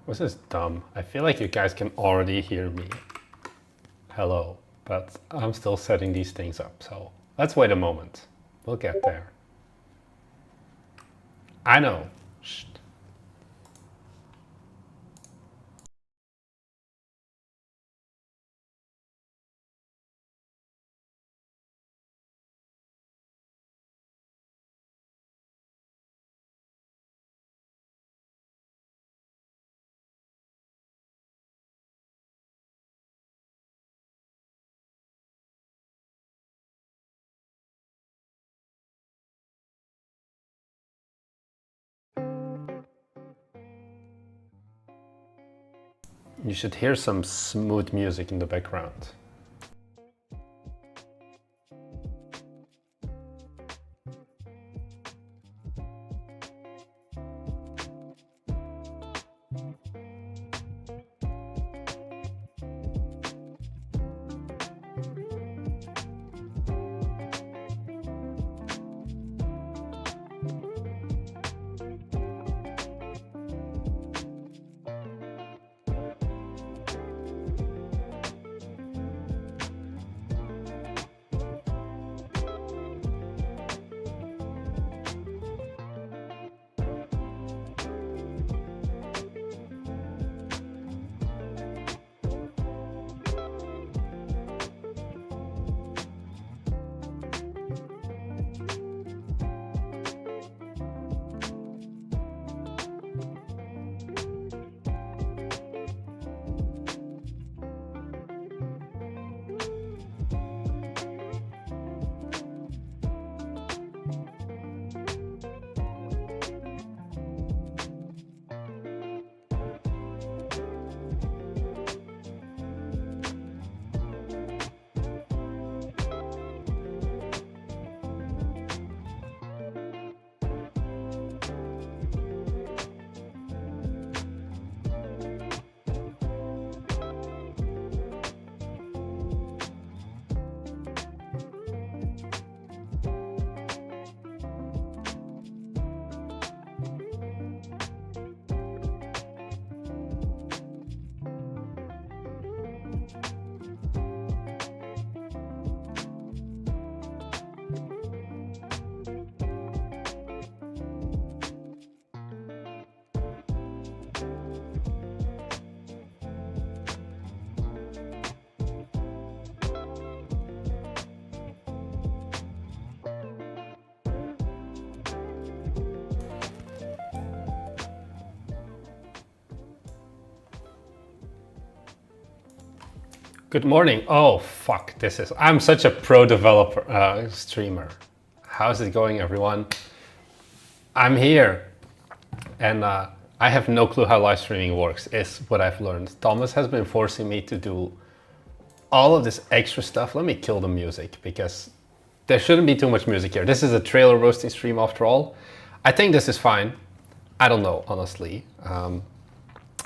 This is dumb. I feel like you guys can already hear me. Hello, but I'm still setting these things up, so let's wait a moment. We'll get there. I know. Shh. You should hear some smooth music in the background. Good morning. Oh, fuck, I'm such a pro developer, streamer. How's it going, everyone? I'm here, and I have no clue how live streaming works, is what I've learned. Thomas has been forcing me to do all of this extra stuff. Let me kill the music, because there shouldn't be too much music here. This is a trailer roasting stream after all. I think this is fine. I don't know, honestly.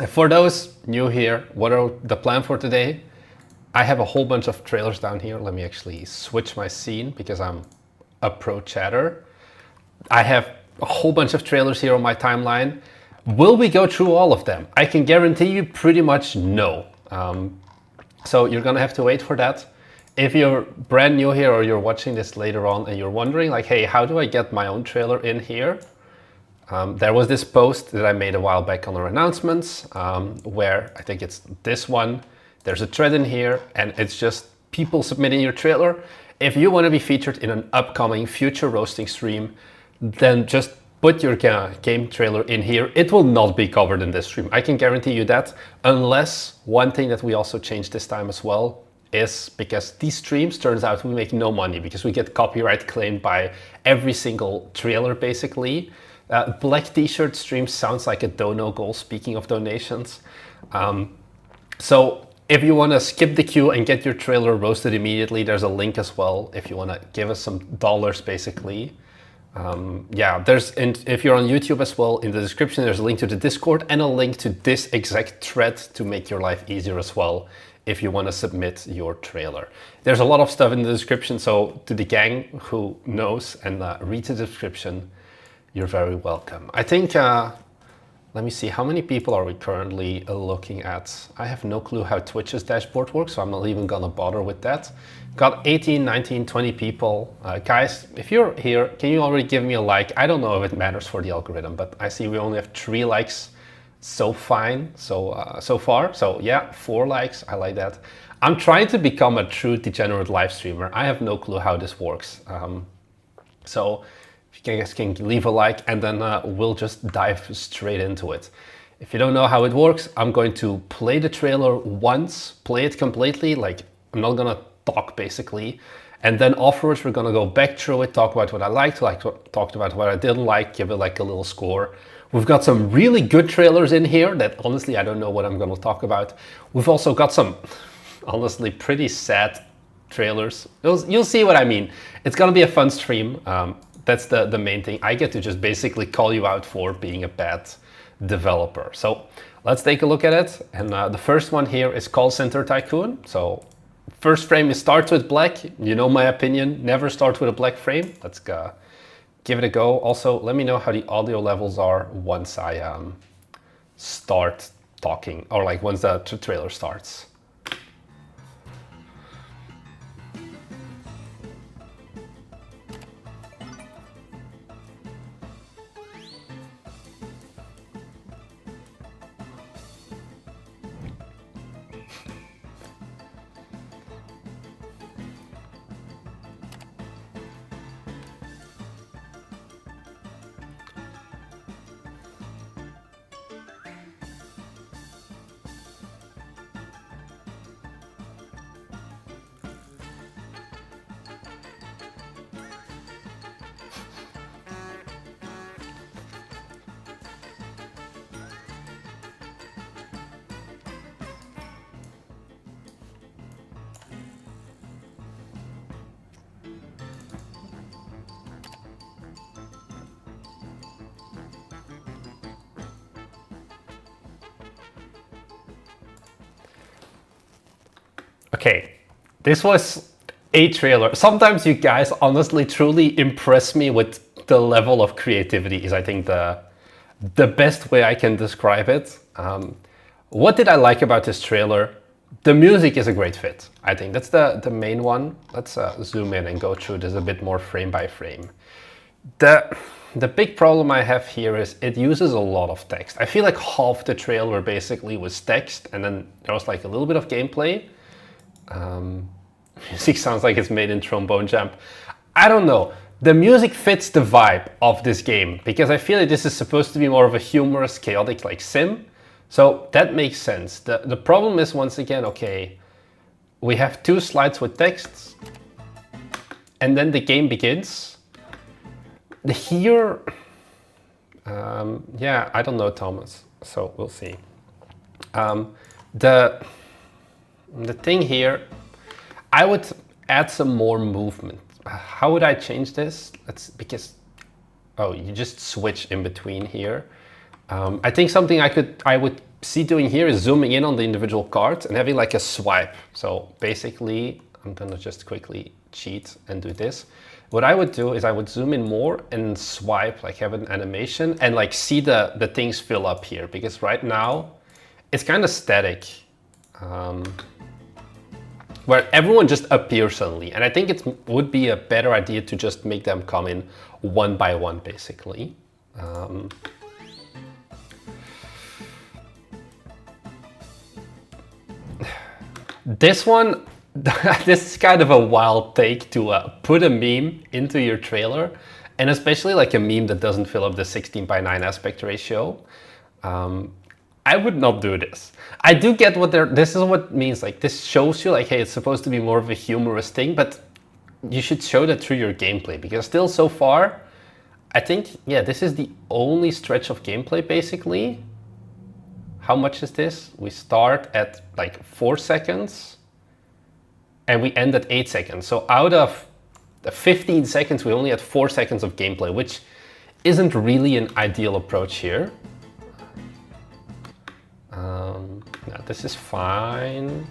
For those new here, what are the plan for today? I have a whole bunch of trailers down here. Let me actually switch my scene because I'm a pro chatter. I have a whole bunch of trailers here on my timeline. Will we go through all of them? I can guarantee you pretty much no. So you're gonna have to wait for that. If you're brand new here or you're watching this later on and you're wondering like, hey, how do I get my own trailer in here? There was this post that I made a while back on our announcements where I think it's this one. There's a thread in here and it's just people submitting your trailer. If you want to be featured in an upcoming future roasting stream, then just put your game trailer in here. It will not be covered in this stream. I can guarantee you that, unless one thing that we also changed this time as well is because these streams, turns out we make no money because we get copyright claimed by every single trailer basically. Black t-shirt stream sounds like a dono goal, speaking of donations. So if you want to skip the queue and get your trailer roasted immediately, there's a link as well if you want to give us some dollars basically. Yeah, if you're on YouTube as well, in the description there's a link to the Discord and a link to this exact thread to make your life easier as well if you want to submit your trailer. There's a lot of stuff in the description, so to the gang who knows and reads the description, you're very welcome. I think Let me see, how many people are we currently looking at? I have no clue how Twitch's dashboard works, so I'm not even gonna bother with that. Got 18, 19, 20 people. Guys, if you're here, can you already give me a like? I don't know if it matters for the algorithm, but I see we only have 3 likes so far. So yeah, 4 likes, I like that. I'm trying to become a true degenerate live streamer. I have no clue how this works. So if you guys can leave a like, and then we'll just dive straight into it. If you don't know how it works, I'm going to play the trailer once, play it completely, like I'm not gonna talk basically, and then afterwards we're gonna go back through it, talk about what I liked, talk about what I didn't like, give it like a little score. We've got some really good trailers in here that honestly I don't know what I'm gonna talk about. We've also got some honestly pretty sad trailers. You'll see what I mean. It's gonna be a fun stream. That's the main thing. I get to just basically call you out for being a bad developer. So let's take a look at it. And the first one here is called Center Tycoon. So first frame is starts with black. You know my opinion, never start with a black frame. Let's give it a go. Also, let me know how the audio levels are once I start talking, or like once the trailer starts. Okay, this was a trailer. Sometimes you guys honestly truly impress me with the level of creativity is I think the best way I can describe it. What did I like about this trailer? The music is a great fit. I think that's the main one. Let's zoom in and go through this a bit more frame by frame. The big problem I have here is it uses a lot of text. I feel like half the trailer basically was text, and then there was like a little bit of gameplay. Music sounds like it's made in Trombone Jam. I don't know. The music fits the vibe of this game because I feel like this is supposed to be more of a humorous, chaotic like sim. So that makes sense. The problem is, once again, okay, we have 2 slides with texts and then the game begins. Here, yeah, I don't know, Thomas. So we'll see. The thing here, I would add some more movement. How would I change this? Oh, you just switch in between here. I think something I would see doing here is zooming in on the individual cards and having like a swipe. So basically, I'm gonna just quickly cheat and do this. What I would do is I would zoom in more and swipe, like have an animation and like see the things fill up here, because right now it's kind of static. Where everyone just appears suddenly. And I think it would be a better idea to just make them come in one by one, basically. This one, this is kind of a wild take to put a meme into your trailer, and especially like a meme that doesn't fill up the 16:9 aspect ratio. I would not do this. I do get what this is what it means. Like this shows you like, hey, it's supposed to be more of a humorous thing, but you should show that through your gameplay, because still so far, I think, yeah, this is the only stretch of gameplay basically. How much is this? We start at like 4 seconds and we end at 8 seconds. So out of the 15 seconds, we only had 4 seconds of gameplay, which isn't really an ideal approach here. No, this is fine.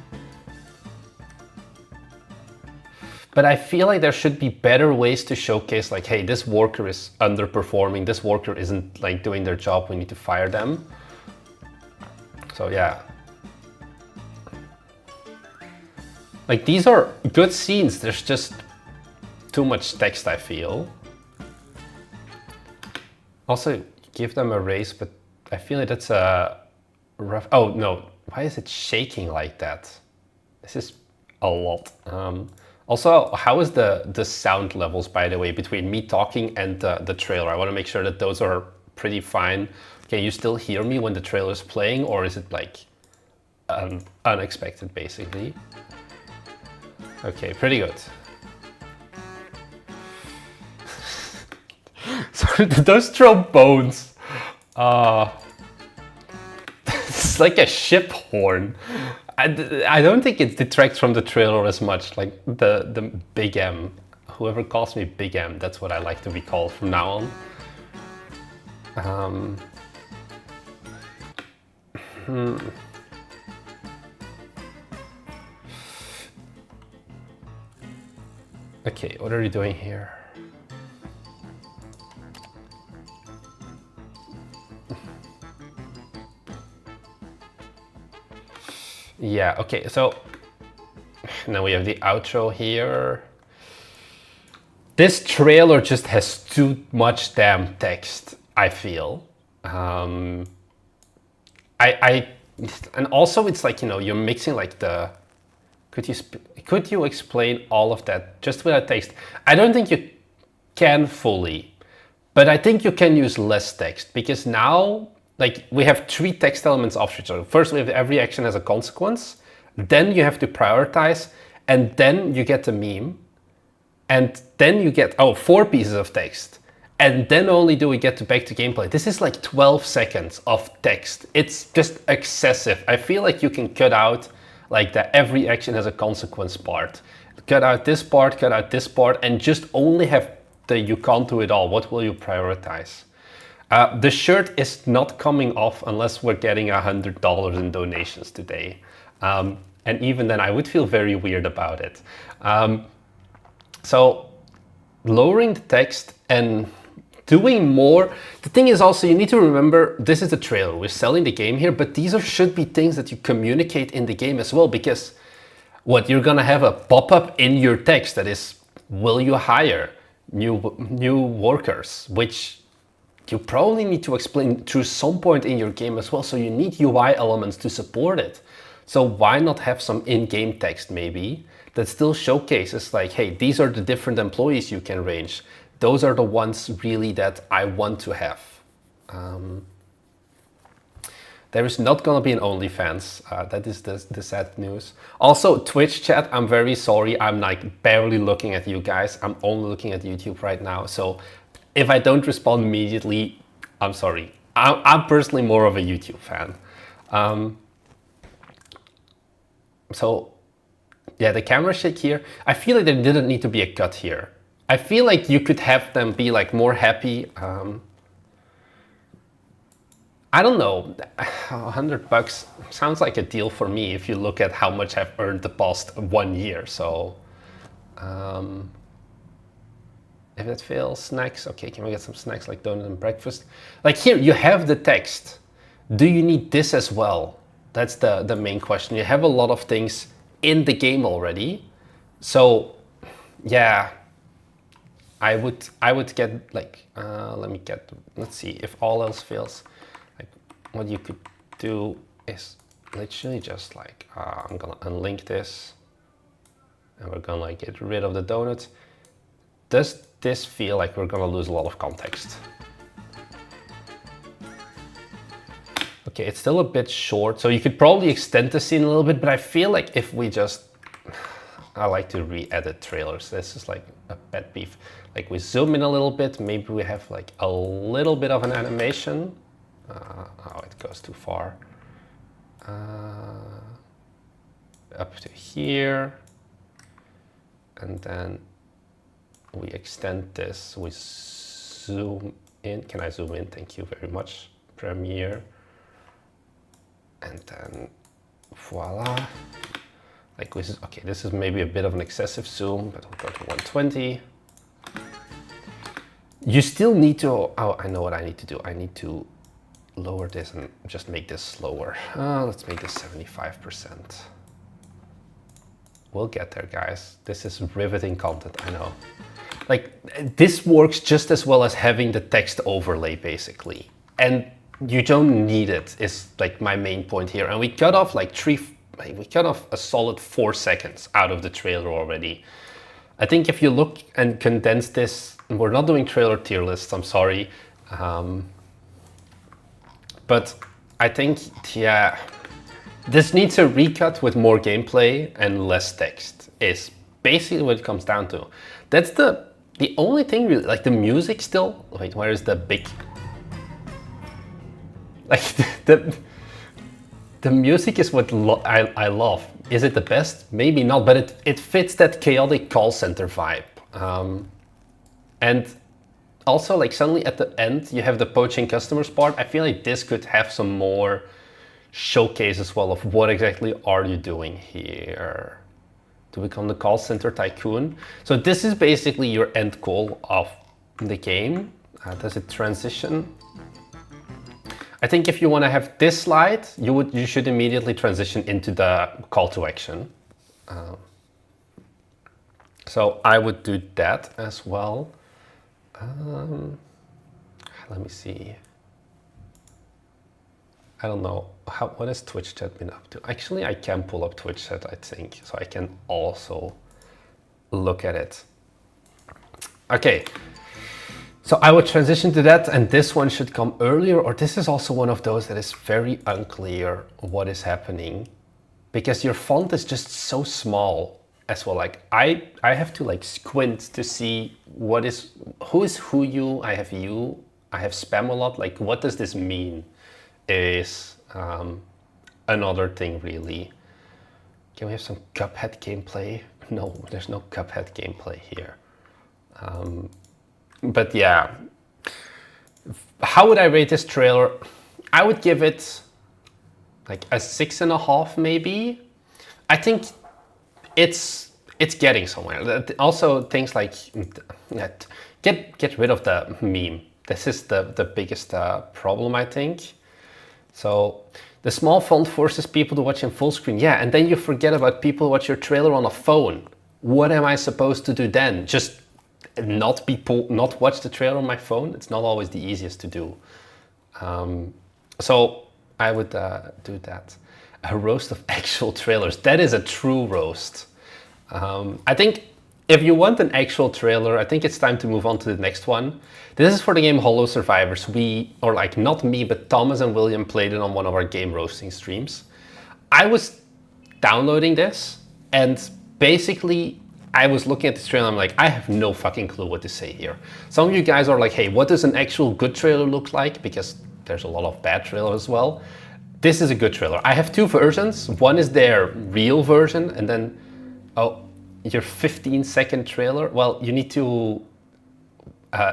But I feel like there should be better ways to showcase like, hey, this worker is underperforming, this worker isn't like doing their job, we need to fire them. So yeah. Like these are good scenes, there's just too much text, I feel. Also, give them a raise, but I feel like that's a rough... Oh no, why is it shaking like that? This is a lot. Also, how is the sound levels, by the way, between me talking and the trailer? I want to make sure that those are pretty fine. Can you still hear me when the trailer is playing, or is it like unexpected, basically? Okay, pretty good. So those trombones, it's like a ship horn. I don't think it detracts from the trailer as much, like the Big M. Whoever calls me Big M, that's what I like to be called from now on. Okay, what are you doing here? Yeah, okay, so now we have the outro here. This trailer just has too much damn text, I feel. And also it's like, you know, you're mixing like the... Could you explain all of that just without text? I don't think you can fully, but I think you can use less text, because now like we have 3 text elements off each other. First, we have every action has a consequence. Then you have to prioritize, and then you get the meme, and then you get 4 pieces of text, and then only do we get back to gameplay. This is like 12 seconds of text. It's just excessive. I feel like you can cut out like that every action has a consequence part. Cut out this part, cut out this part, and just only have the you can't do it all. What will you prioritize? The shirt is not coming off unless we're getting $100 in donations today. And even then I would feel very weird about it. So lowering the text and doing more. The thing is also, you need to remember, this is the trailer. We're selling the game here, but these should be things that you communicate in the game as well, because what you're gonna have a pop-up in your text that is, will you hire new workers, which you probably need to explain through some point in your game as well. So you need UI elements to support it. So why not have some in-game text maybe that still showcases like, hey, these are the different employees you can range. Those are the ones really that I want to have. There is not gonna be an OnlyFans. That is the sad news. Also, Twitch chat, I'm very sorry. I'm like barely looking at you guys. I'm only looking at YouTube right now. So if I don't respond immediately, I'm sorry. I'm personally more of a YouTube fan. So yeah, the camera shake here, I feel like there didn't need to be a cut here. I feel like you could have them be like more happy. I don't know, $100 sounds like a deal for me if you look at how much I've earned the past 1 year. So if it fails, snacks, okay, can we get some snacks like donut and breakfast? Like here, you have the text. Do you need this as well? That's the main question. You have a lot of things in the game already. So yeah, I would get like, let's see, if all else fails, like what you could do is literally just like, I'm gonna unlink this and we're gonna like get rid of the donut. Does this feel like we're gonna lose a lot of context? Okay, it's still a bit short, so you could probably extend the scene a little bit, but I feel like if we just, I like to re-edit trailers. This is like a pet peeve. Like we zoom in a little bit, maybe we have like a little bit of an animation. Oh, it goes too far. Up to here. And then we extend this, we zoom in. Can I zoom in? Thank you very much. Premiere. And then voila. Like this is, okay, this is maybe a bit of an excessive zoom, but we'll go to 120. You still need to, oh, I know what I need to do. I need to lower this and just make this slower. Let's make this 75%. We'll get there, guys. This is riveting content, I know. Like, this works just as well as having the text overlay, basically. And you don't need it, is like my main point here. And we cut off like we cut off a solid 4 seconds out of the trailer already. I think if you look and condense this, we're not doing trailer tier lists, I'm sorry. But I think, yeah, this needs a recut with more gameplay and less text, is basically what it comes down to. That's the only thing really, like the music still, wait, where is the big, like the music is what I love. Is it the best? Maybe not, but it fits that chaotic call center vibe. And also, like, suddenly at the end, you have the poaching customers part. I feel like this could have some more showcase as well of what exactly are you doing here to become the call center tycoon. So this is basically your end goal of the game. Does it transition? I think if you want to have this slide, you should immediately transition into the call to action. So I would do that as well. Let me see. I don't know, what has Twitch chat been up to? Actually, I can pull up Twitch chat, I think, so I can also look at it. Okay, so I would transition to that, and this one should come earlier, or this is also one of those that is very unclear what is happening, because your font is just so small as well. Like I have to like squint to see who is who you. I have you. I have spam a lot. Like, what does this mean? Is another thing really. Can we have some Cuphead gameplay? No, there's no Cuphead gameplay here. But yeah, how would I rate this trailer? I would give it like a 6.5 maybe. I think it's getting somewhere. Also things like get rid of the meme. This is the biggest problem, I think. So the small font forces people to watch in full screen. Yeah, and then you forget about people who watch your trailer on a phone. What am I supposed to do then? Just not watch the trailer on my phone? It's not always the easiest to do. So I would do that. A roast of actual trailers. That is a true roast. I think if you want an actual trailer, I think it's time to move on to the next one. This is for the game Holo Survivors. Or like not me, but Thomas and William played it on one of our game roasting streams. I was downloading this and basically I was looking at this trailer and I'm like, I have no fucking clue what to say here. Some of you guys are like, hey, what does an actual good trailer look like? Because there's a lot of bad trailers as well. This is a good trailer. I have two versions. One is their real version and then, oh, your 15-second trailer. Well, you need to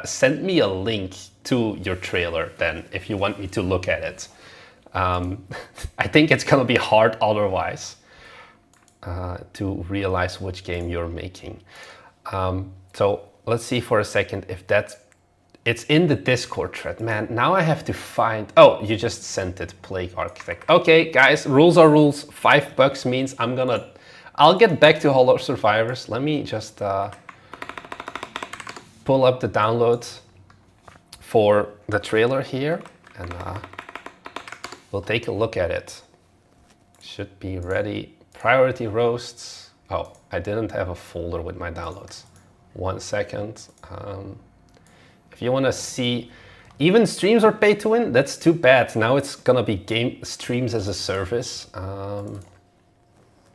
send me a link to your trailer then if you want me to look at it. I think it's gonna be hard otherwise to realize which game you're making. So let's see for a second if it's in the Discord thread. Man, now I have to find, oh, you just sent it, Plague Architect. Okay, guys, rules are rules. $5 means I'll get back to Holo Survivors. Let me just pull up the download for the trailer here and we'll take a look at it. Should be ready. Priority roasts. Oh, I didn't have a folder with my downloads. 1 second. If you want to see, even streams are pay to win. That's too bad. Now it's gonna be game streams as a service.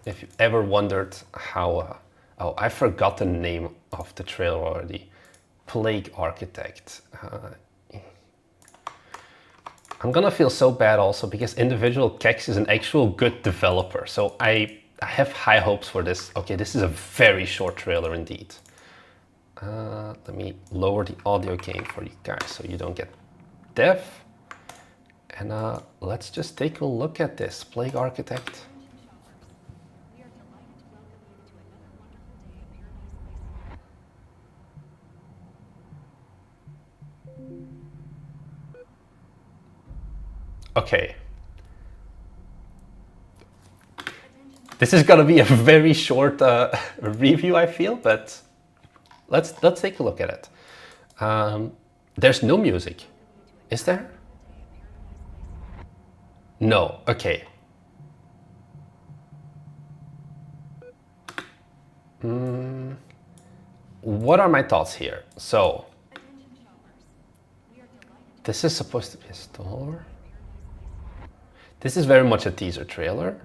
If you ever wondered how, oh, I forgot the name of the trailer already. Plague Architect. I'm gonna feel so bad also because Individual Kex is an actual good developer. So I have high hopes for this. Okay, this is a very short trailer indeed. Let me lower the audio gain for you guys so you don't get deaf. And let's just take a look at this. Plague Architect. Okay. This is gonna be a very short review, I feel, but let's take a look at it. There's no music, is there? No. Okay. What are my thoughts here? So, this is supposed to be a store. This is very much a teaser trailer.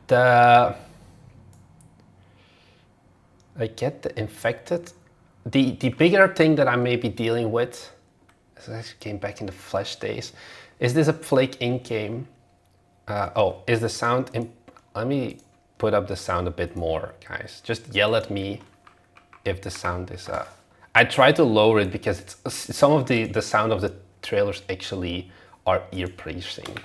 I get the infected. The bigger thing that I may be dealing with, as I came back in the Flash days, is this a Flake Inc. game? Oh, is the sound in? Let me put up the sound a bit more, guys. Just yell at me if the sound is. I try to lower it because it's some of the sound of the trailers actually are ear piercing.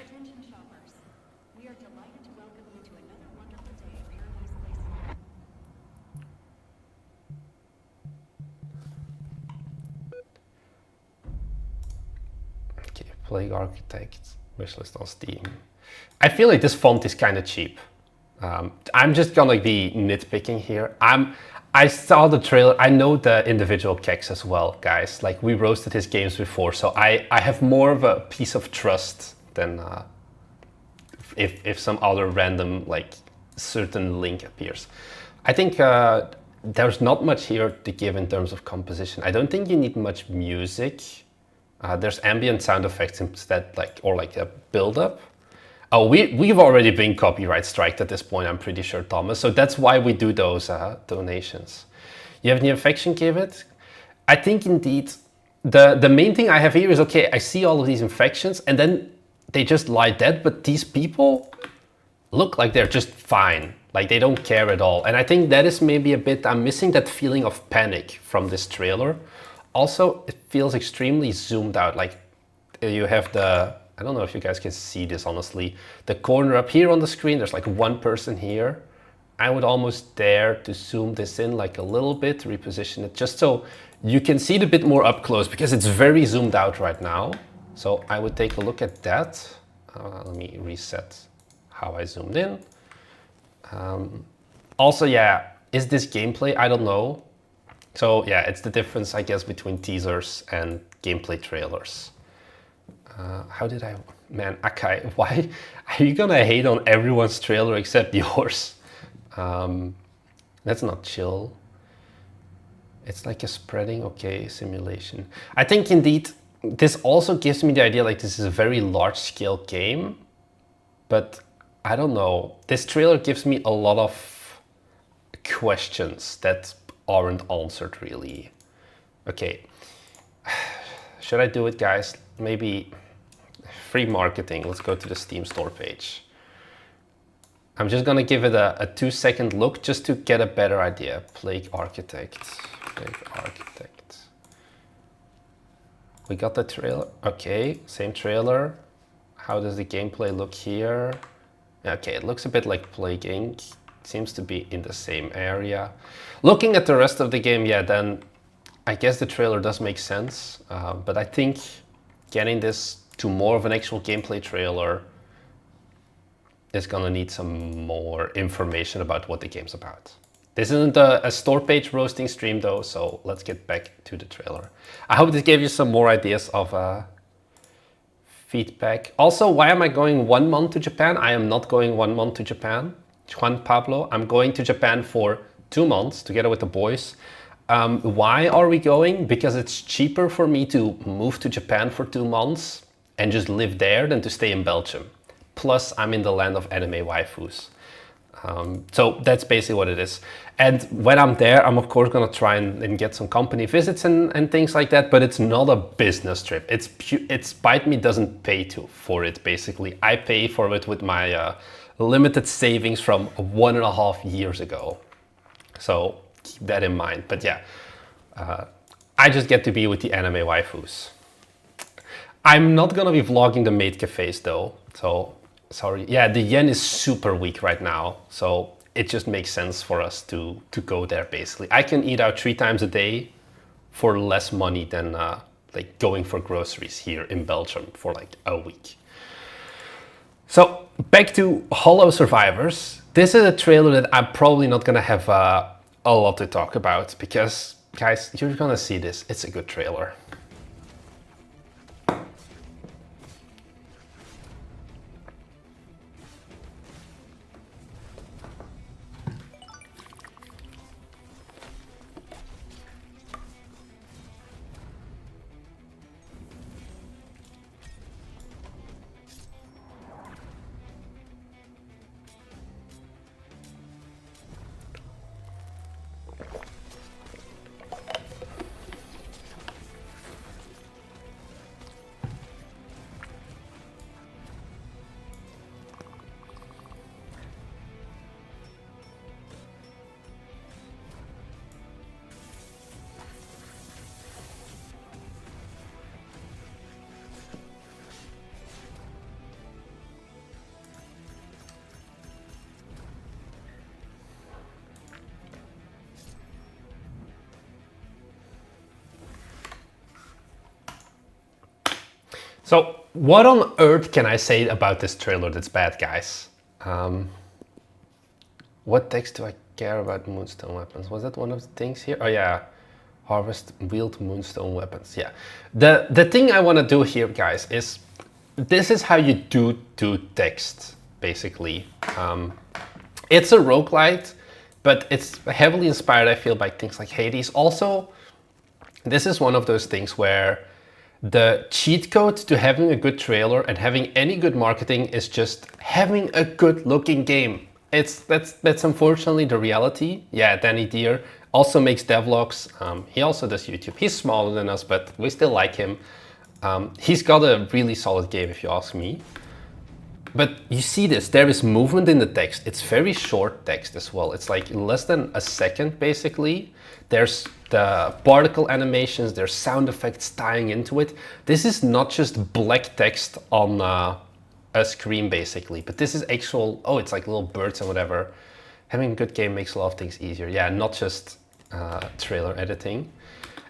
Plague Architect, wishlist on Steam. I feel like this font is kind of cheap. I'm just gonna be nitpicking here. I saw the trailer. I know the individual Kex as well, guys. Like, we roasted his games before, so I have more of a piece of trust than if some other random, like, certain link appears. I think there's not much here to give in terms of composition. I don't think you need much music. There's ambient sound effects instead, like a build-up. Oh, we've already been copyright striked at this point, I'm pretty sure, Thomas. So that's why we do those donations. You have the infection givet. I think indeed the main thing I have here is, okay, I see all of these infections and then they just lie dead, but these people look like they're just fine. Like, they don't care at all. And I think that is maybe a bit, I'm missing that feeling of panic from this trailer. Also, it feels extremely zoomed out. Like, you have I don't know if you guys can see this, honestly. The corner up here on the screen, there's like one person here. I would almost dare to zoom this in like a little bit, reposition it, just so you can see it a bit more up close, because it's very zoomed out right now. So I would take a look at that. Let me reset how I zoomed in. Also, yeah, is this gameplay? I don't know. So yeah, it's the difference, I guess, between teasers and gameplay trailers. How did I... Man, Akai, why are you gonna hate on everyone's trailer except yours? That's not chill. It's like a spreading, okay, simulation. I think indeed, this also gives me the idea like this is a very large-scale game, but I don't know. This trailer gives me a lot of questions that aren't answered really. Okay, should I do it, guys? Maybe free marketing. Let's go to the Steam store page. I'm just gonna give it a 2-second look just to get a better idea. Plague Architect. We got the trailer. Okay, same trailer. How does the gameplay look here? Okay, it looks a bit like Plague Inc. Seems to be in the same area. Looking at the rest of the game, yeah, then I guess the trailer does make sense. But I think getting this to more of an actual gameplay trailer is gonna need some more information about what the game's about. This isn't a store page roasting stream though, so let's get back to the trailer. I hope this gave you some more ideas of feedback. Also, why am I going 1 month to Japan? I am not going 1 month to Japan. Juan Pablo, I'm going to Japan for 2 months together with the boys. Why are we going? Because it's cheaper for me to move to Japan for 2 months and just live there than to stay in Belgium. Plus, I'm in the land of anime waifus. So that's basically what it is. And when I'm there, I'm of course gonna try and get some company visits and things like that, but it's not a business trip. It's Bite Me doesn't pay for it, basically. I pay for it with my limited savings from 1.5 years ago. So keep that in mind. But yeah, I just get to be with the anime waifus. I'm not gonna be vlogging the maid cafes though, so sorry. Yeah, the yen is super weak right now, so it just makes sense for us to go there basically. I can eat out 3 times a day for less money than like going for groceries here in Belgium for like a week. So back to Holo Survivors. This is a trailer that I'm probably not gonna have a lot to talk about because, guys, you're gonna see this. It's a good trailer. So what on earth can I say about this trailer that's bad, guys? What text do I care about moonstone weapons? Was that one of the things here? Oh yeah, harvest wheeled moonstone weapons. Yeah, the thing I want to do here, guys, is this is how you do text, basically. It's a roguelite, but it's heavily inspired, I feel, by things like Hades. Also, this is one of those things where the cheat code to having a good trailer and having any good marketing is just having a good looking game. That's unfortunately the reality. Yeah, Danny Deere also makes devlogs. He also does YouTube. He's smaller than us, but we still like him. He's got a really solid game, if you ask me. But you see this, there is movement in the text. It's very short text as well. It's like less than a second, basically. There's the particle animations, there's sound effects tying into it. This is not just black text on a screen, basically, but this is actual, oh, it's like little birds and whatever. Having a good game makes a lot of things easier. Yeah, not just trailer editing.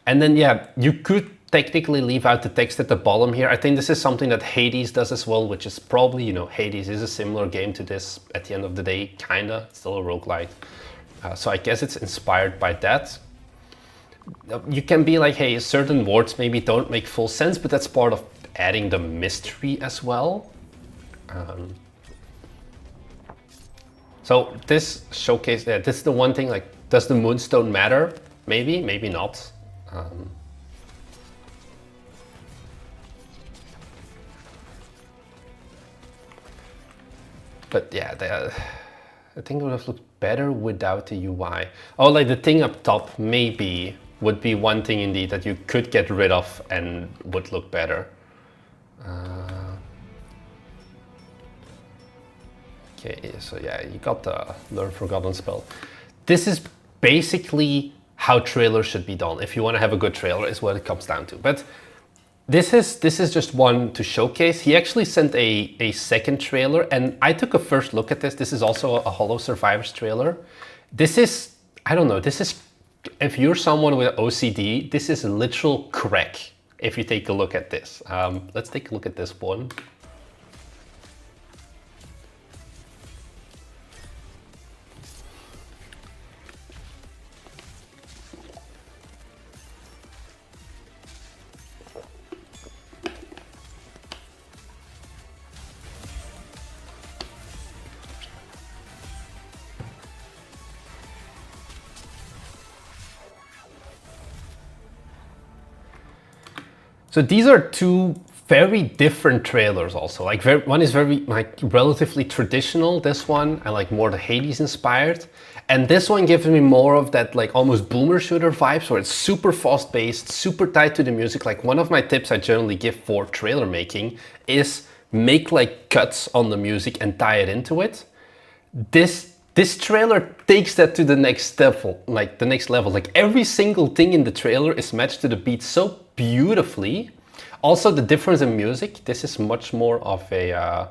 And then, yeah, you could technically leave out the text at the bottom here. I think this is something that Hades does as well, which is probably, you know, Hades is a similar game to this at the end of the day, kinda. It's still a roguelite. So I guess it's inspired by that. You can be like, hey, certain words maybe don't make full sense, but that's part of adding the mystery as well. So this showcase, this is the one thing, like, does the moonstone matter? Maybe, maybe not. But yeah, I think it would have looked better without the UI. Oh, like the thing up top maybe would be one thing indeed that you could get rid of and would look better. Okay, so yeah, you got the Learn Forgotten spell. This is basically how trailers should be done. If you want to have a good trailer, is what it comes down to. But this is just one to showcase. He actually sent a second trailer, and I took a first look at this. This is also a Holo Survivors trailer. This is, I don't know, this is, if you're someone with OCD, this is literal crack if you take a look at this. Let's take a look at this one. So these are two very different trailers also. Like one is very like relatively traditional, this one, and like more the Hades inspired. And this one gives me more of that like almost boomer shooter vibes where it's super fast paced, super tied to the music. Like one of my tips I generally give for trailer making is make like cuts on the music and tie it into it. This trailer takes that to the next level, like the next level. Like every single thing in the trailer is matched to the beat so beautifully. Also, the difference in music, this is much more of a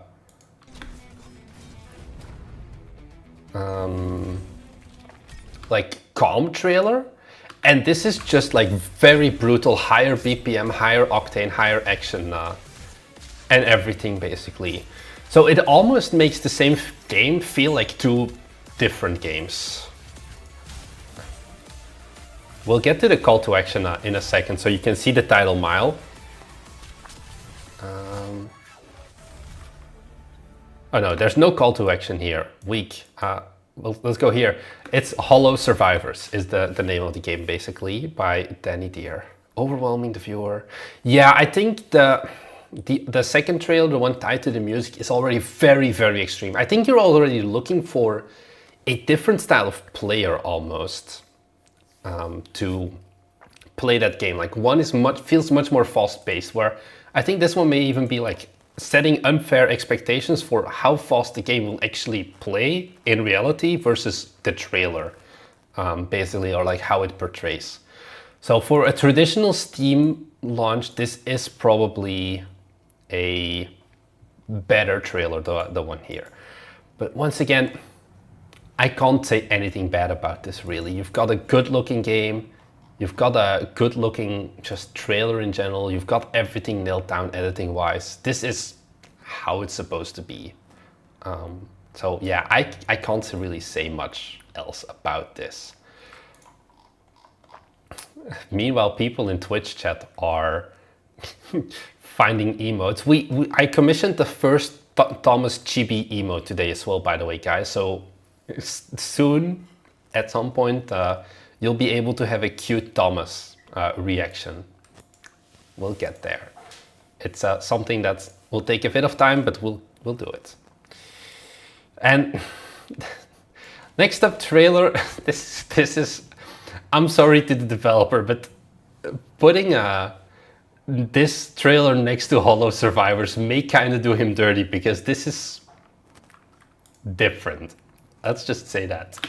like calm trailer. And this is just like very brutal, higher BPM, higher octane, higher action, and everything basically. So it almost makes the same game feel like two different games. We'll get to the call to action in a second, so you can see the title mile. Oh no, there's no call to action here. Weak. Let's go here. It's Holo Survivors is the name of the game, basically, by Danny Deere. Overwhelming the viewer. Yeah, I think the second trailer, the one tied to the music, is already very, very extreme. I think you're already looking for a different style of player almost to play that game. Like one is feels much more fast-paced, where I think this one may even be like setting unfair expectations for how fast the game will actually play in reality versus the trailer, basically, or like how it portrays. So for a traditional Steam launch, this is probably a better trailer, the one here. But once again, I can't say anything bad about this really. You've got a good looking game, you've got a good looking just trailer in general, you've got everything nailed down editing wise. This is how it's supposed to be. So yeah, I can't really say much else about this. Meanwhile, people in Twitch chat are finding emotes. I commissioned the first Thomas Chibi emote today as well, by the way, guys. So soon, at some point, you'll be able to have a cute Thomas reaction. We'll get there. It's something that will take a bit of time, but we'll do it. And next up, trailer. This is. I'm sorry to the developer, but putting this trailer next to Holo Survivors may kind of do him dirty, because this is different. Let's just say that.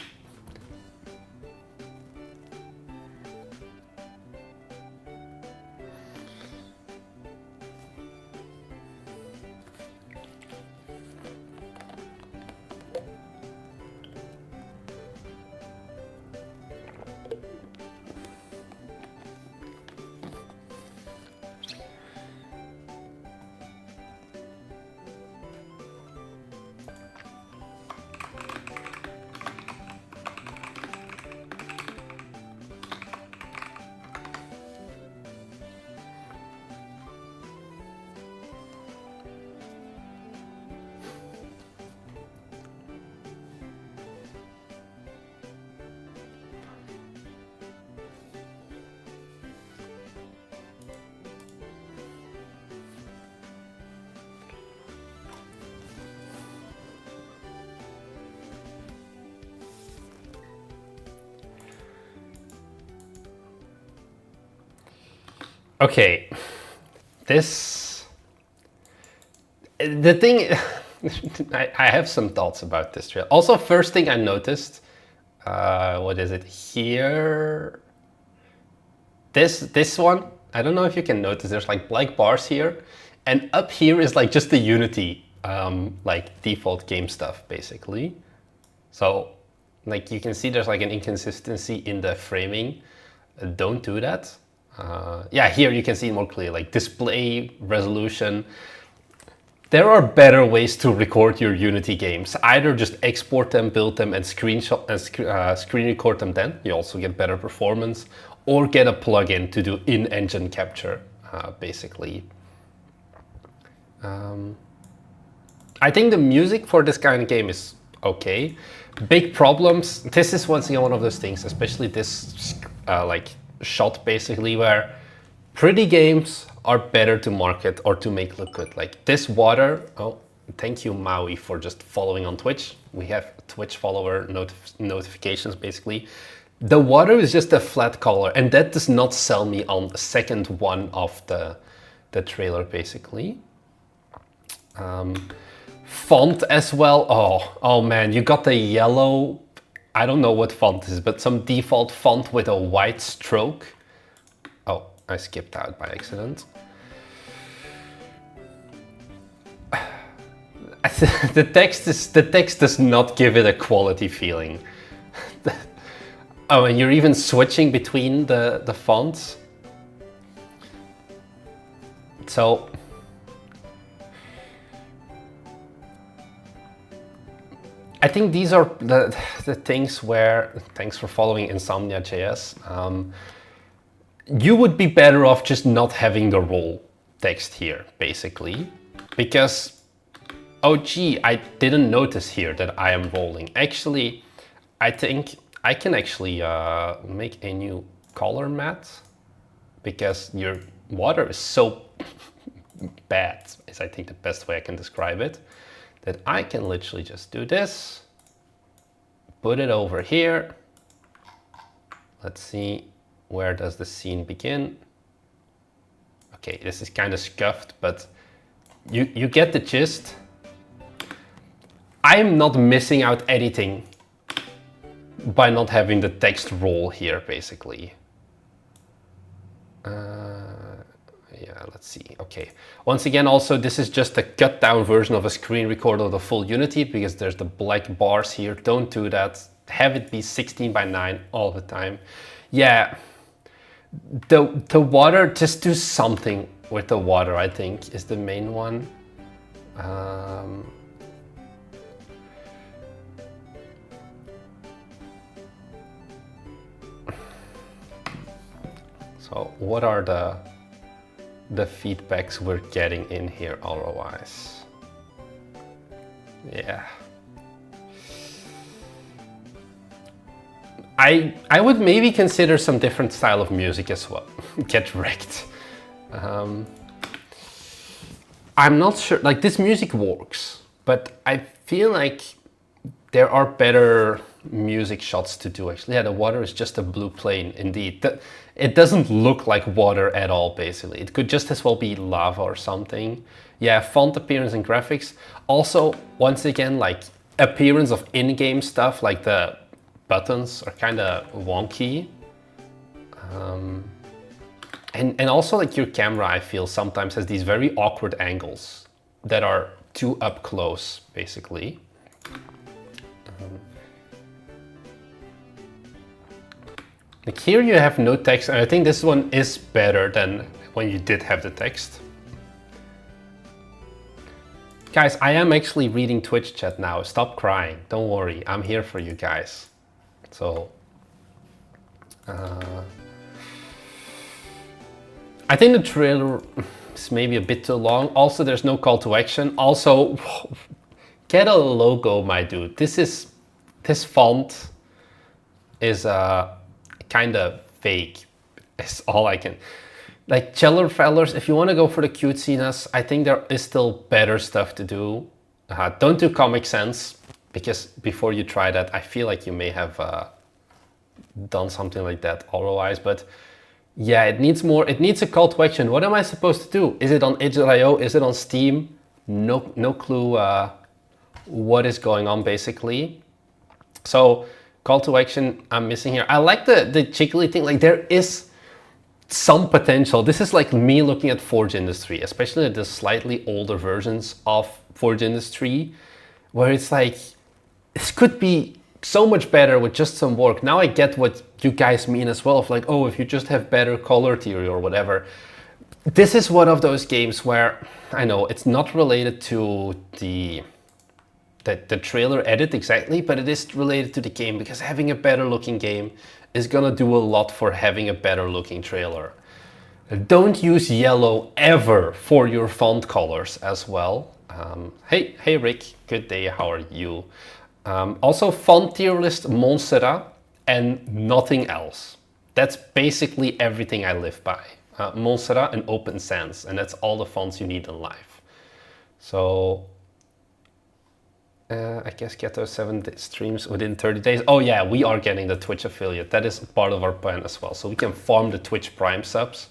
Okay, the thing, I have some thoughts about this trailer. Also, first thing I noticed, what is it here? This one, I don't know if you can notice, there's like black bars here, and up here is like just the Unity, like default game stuff, basically. So, like you can see there's like an inconsistency in the framing. Don't do that. Yeah, here you can see it more clearly, like display resolution. There are better ways to record your Unity games. Either just export them, build them, and screen record them then. You also get better performance. Or get a plugin to do in-engine capture, basically. I think the music for this kind of game is okay. Big problems. This is once again one of those things, especially this like shot basically, where pretty games are better to market or to make look good. Like this water. Oh, thank you Maui for just following on Twitch. We have Twitch follower notifications basically. The water is just a flat color, and that does not sell me on the second one of the trailer basically. Font as well. Oh man, you got the yellow, I don't know what font this is, but some default font with a white stroke. Oh, I skipped out by accident. The text does not give it a quality feeling. Oh, and you're even switching between the fonts. So I think these are the things where, thanks for following Insomnia.js, you would be better off just not having the role text here, basically, because, oh gee, I didn't notice here that I am rolling. Actually, I think I can actually make a new color matte, because your water is so bad, is I think the best way I can describe it, that I can literally just do this, put it over here. Let's see, where does the scene begin? Okay, this is kind of scuffed, but you get the gist. I'm not missing out anything by not having the text roll here, basically. Yeah, let's see. Okay. Once again, also, this is just a cut down version of a screen recorder of the full Unity, because there's the black bars here. Don't do that. Have it be 16:9 all the time. Yeah, the water, just do something with the water, I think, is the main one. So what are the feedbacks we're getting in here otherwise? Yeah. I would maybe consider some different style of music as well. Get wrecked. I'm not sure, like, this music works, but I feel like there are better music shots to do, actually. Yeah, the water is just a blue plane, indeed. It doesn't look like water at all, basically. It could just as well be lava or something. Yeah, font appearance and graphics. Also, once again, like, appearance of in-game stuff, like the buttons are kind of wonky. And also, like, your camera, I feel, sometimes has these very awkward angles that are too up close, basically. Like, here you have no text, and I think this one is better than when you did have the text. Guys, I am actually reading Twitch chat now. Stop crying. Don't worry. I'm here for you guys. So, I think the trailer is maybe a bit too long. Also, there's no call to action. Also, get a logo, my dude. This font is kind of fake. It's all I can. Like, Cellar Fellers, if you want to go for the cutesiness, I think there is still better stuff to do. Don't do Comic Sans, because before you try that, I feel like you may have done something like that otherwise. But yeah, it needs more. It needs a call to action. What am I supposed to do? Is it on itch.io? Is it on Steam? No clue what is going on, basically. So, call to action I'm missing here. I like the jiggly thing. Like, there is some potential. This is like me looking at Forge Industry, especially the slightly older versions of Forge Industry, where it's like, this could be so much better with just some work. Now I get what you guys mean as well, of like, oh, if you just have better color theory or whatever. This is one of those games where, I know it's not related to the trailer edit exactly, but it is related to the game, because having a better looking game is gonna do a lot for having a better looking trailer. Don't use yellow ever for your font colors as well. Hey Rick, good day, how are you? Also, font tier list Montserrat and nothing else. That's basically everything I live by. Montserrat and Open Sans, and that's all the fonts you need in life. So I guess get those 7 streams within 30 days. Oh yeah, we are getting the Twitch affiliate. That is part of our plan as well. So we can farm the Twitch Prime subs.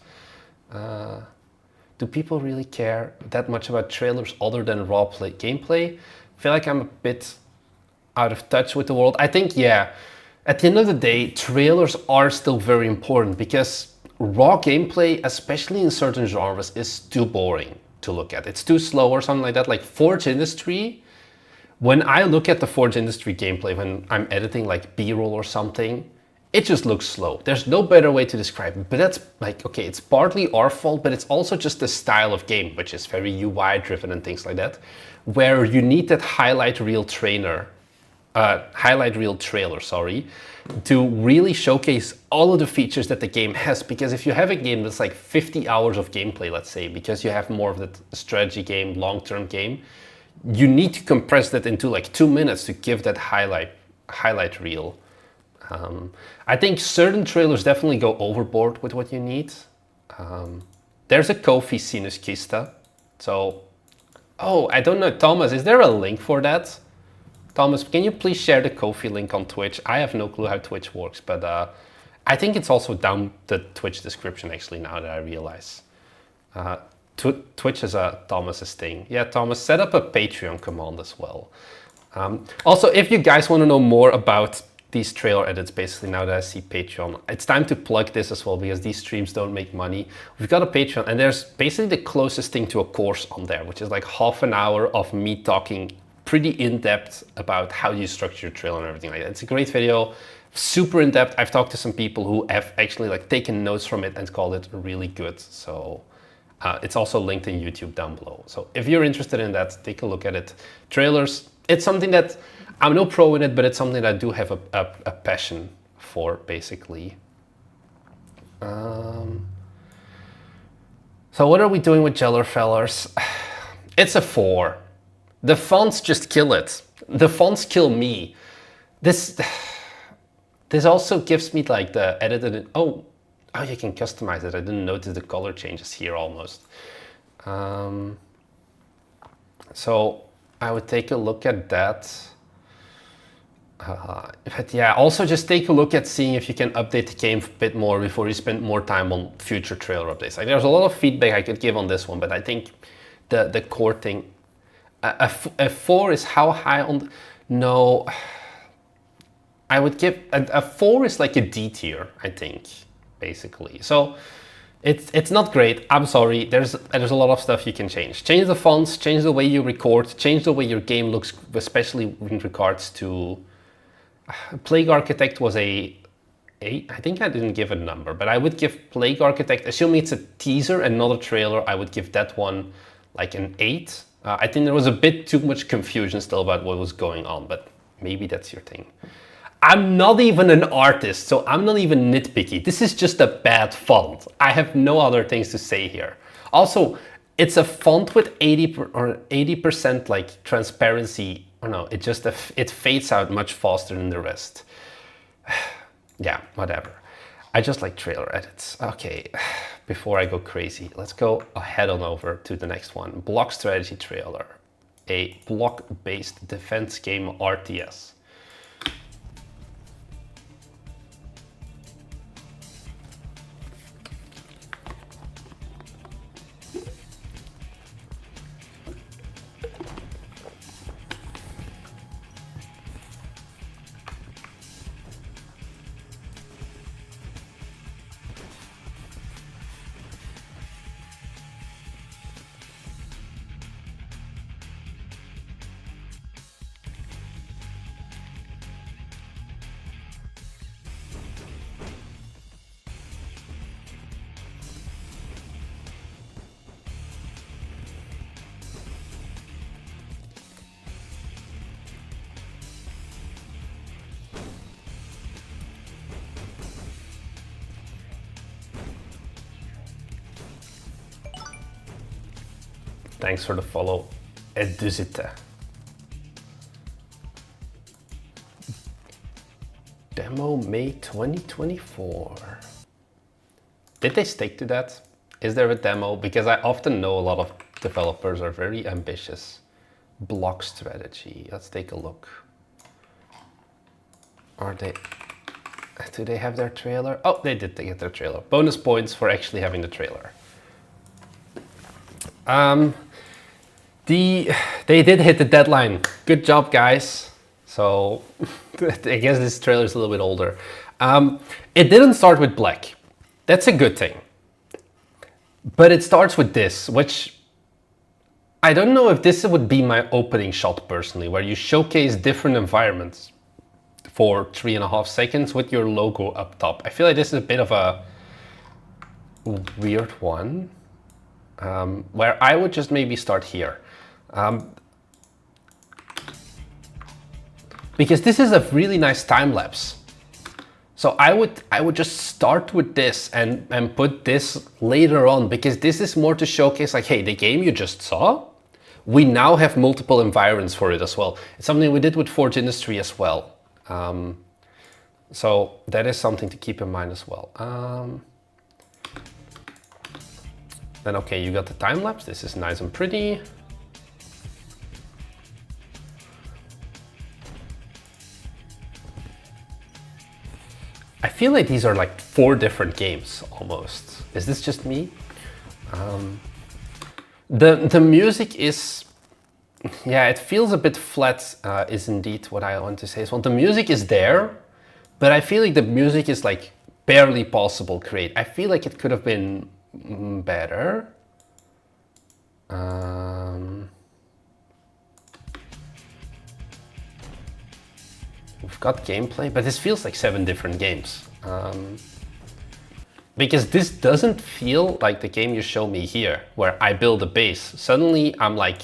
Do people really care that much about trailers other than raw gameplay? I feel like I'm a bit out of touch with the world. I think, yeah, at the end of the day, trailers are still very important, because raw gameplay, especially in certain genres, is too boring to look at. It's too slow or something like that. Like Forge Industry, when I look at the Forge Industry gameplay, when I'm editing like B-roll or something, it just looks slow. There's no better way to describe it, but that's like, okay, it's partly our fault, but it's also just the style of game, which is very UI driven and things like that, where you need that highlight reel trailer, sorry, to really showcase all of the features that the game has. Because if you have a game that's like 50 hours of gameplay, let's say, because you have more of that strategy game, long-term game, you need to compress that into like 2 minutes to give that highlight reel. I think certain trailers definitely go overboard with what you need. There's a Kofi Sinus Kista. So, oh, I don't know, Thomas, is there a link for that? Thomas, can you please share the Kofi link on Twitch? I have no clue how Twitch works, but I think it's also down the Twitch description actually, now that I realize. Twitch is Thomas's thing. Yeah, Thomas, set up a Patreon command as well. Also, if you guys want to know more about these trailer edits, basically, now that I see Patreon, it's time to plug this as well, because these streams don't make money. We've got a Patreon, and there's basically the closest thing to a course on there, which is like half an hour of me talking pretty in-depth about how you structure your trailer and everything like that. It's a great video, super in-depth. I've talked to some people who have actually like taken notes from it and called it really good. So it's also linked in YouTube down below. So if you're interested in that, take a look at it. Trailers, it's something that I'm no pro in it, but it's something that I do have a passion for, basically. So what are we doing with Jellerfellers? It's a 4. The fonts just kill it. The fonts kill me. This also gives me like the edited, oh, you can customize it. I didn't notice the color changes here almost. So I would take a look at that. But yeah, also just take a look at seeing if you can update the game a bit more before you spend more time on future trailer updates. Like, there's a lot of feedback I could give on this one, but I think the core thing, a 4 is how high on no, I would give a 4 is like a D tier, I think, basically. So it's not great. I'm sorry. There's a lot of stuff you can change. Change the fonts, change the way you record, change the way your game looks, especially in regards to Plague Architect was a 8. I think I didn't give a number, but I would give Plague Architect, assuming it's a teaser and not a trailer, I would give that one like an 8. I think there was a bit too much confusion still about what was going on, but maybe that's your thing. I'm not even an artist, so I'm not even nitpicky. This is just a bad font. I have no other things to say here. Also, it's a font with 80% like transparency. Or no, it fades out much faster than the rest. Yeah, whatever. I just like trailer edits. Okay, before I go crazy, let's go head on over to the next one. Block Strategy trailer, a block-based defense game RTS. Thanks for the follow, Eduzita. Demo May 2024. Did they stick to that? Is there a demo? Because I often know a lot of developers are very ambitious. Block Strategy, let's take a look. Do they have their trailer? Oh, they did get their trailer. Bonus points for actually having the trailer. They did hit the deadline. Good job, guys. So I guess this trailer is a little bit older. It didn't start with black. That's a good thing. But it starts with this, which I don't know if this would be my opening shot personally, where you showcase different environments. for 3.5 seconds with your logo up top. I feel like this is a bit of a weird one, where I would just maybe start here. Because this is a really nice time lapse. So I would just start with this and put this later on, because this is more to showcase like, hey, the game you just saw, we now have multiple environments for it as well. It's something we did with Forge Industry as well. So that is something to keep in mind as well. Then okay, you got the time lapse. This is nice and pretty. I feel like these are like 4 different games almost. Is this just me? The music is, yeah, it feels a bit flat, is indeed what I want to say as well. The music is there, but I feel like the music is like barely possible to create. I feel like it could have been better. We've got gameplay, but this feels like 7 different games. Because this doesn't feel like the game you show me here, where I build a base. Suddenly I'm like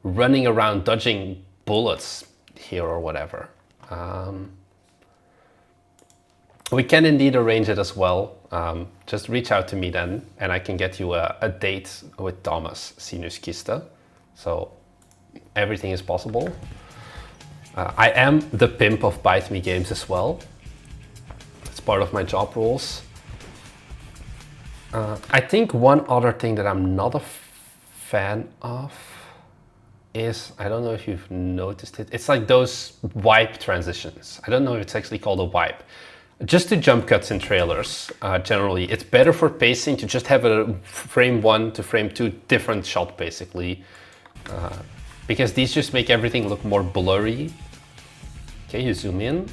running around dodging bullets here or whatever. We can indeed arrange it as well. Just reach out to me then, and I can get you a date with Thomas Sinus Kiste. So everything is possible. I am the pimp of Bite Me Games as well. It's part of my job roles. I think one other thing that I'm not a fan of is, I don't know if you've noticed it, it's like those wipe transitions. I don't know if it's actually called a wipe. Just to jump cuts in trailers, generally, it's better for pacing to just have a frame 1 to frame 2 different shot, basically. Because these just make everything look more blurry. Okay, you zoom in.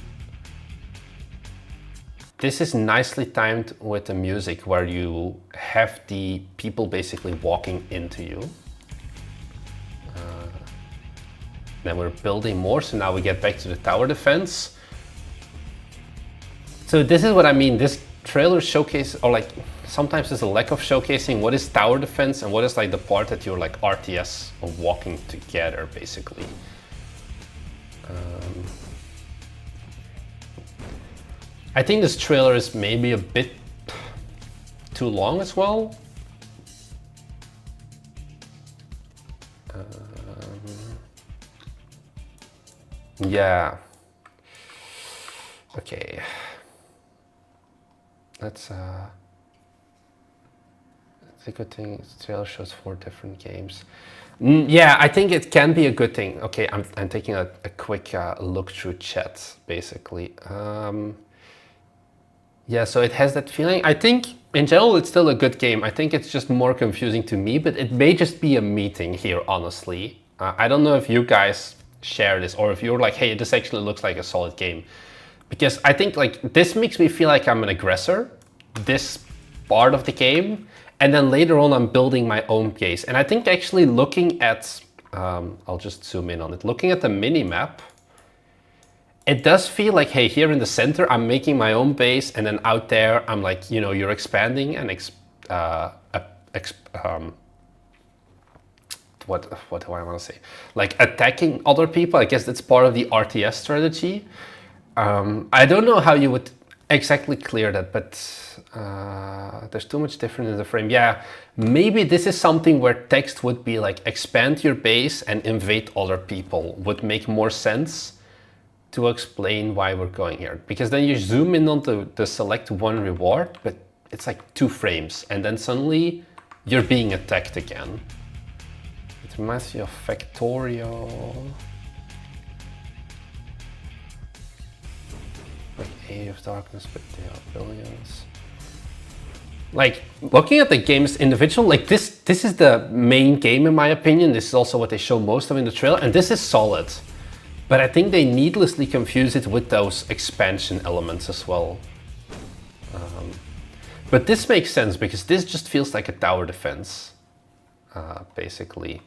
This is nicely timed with the music, where you have the people basically walking into you. Then we're building more, so now we get back to the tower defense. So this is what I mean, this trailer showcase, or like sometimes there's a lack of showcasing what is tower defense and what is like the part that you're like RTS or walking together, basically. I think this trailer is maybe a bit too long as well. Yeah. Okay. That's a good thing. The trailer shows 4 different games. Yeah, I think it can be a good thing. Okay, I'm taking a quick look through chat, basically. Yeah, so it has that feeling. I think in general it's still a good game. I think it's just more confusing to me, but it may just be a meeting here, honestly. I don't know if you guys share this, or if you're like, hey, this actually looks like a solid game. Because I think like this makes me feel like I'm an aggressor, this part of the game, and then later on I'm building my own base. And I think actually looking at, I'll just zoom in on it, looking at the mini map, it does feel like, hey, here in the center I'm making my own base, and then out there I'm like, you know, you're expanding and what do I want to say? Like attacking other people. I guess that's part of the RTS strategy. I don't know how you would exactly clear that, but there's too much difference in the frame. Yeah, maybe this is something where text would be like expand your base and invade other people would make more sense to explain why we're going here. Because then you zoom in on the select 1 reward, but it's like 2 frames, and then suddenly you're being attacked again. It reminds me of Factorio. Like Age of Darkness, but they are billions. Like, looking at the games individual, like this is the main game in my opinion. This is also what they show most of in the trailer, and this is solid. But I think they needlessly confuse it with those expansion elements as well. But this makes sense, because this just feels like a tower defense, basically.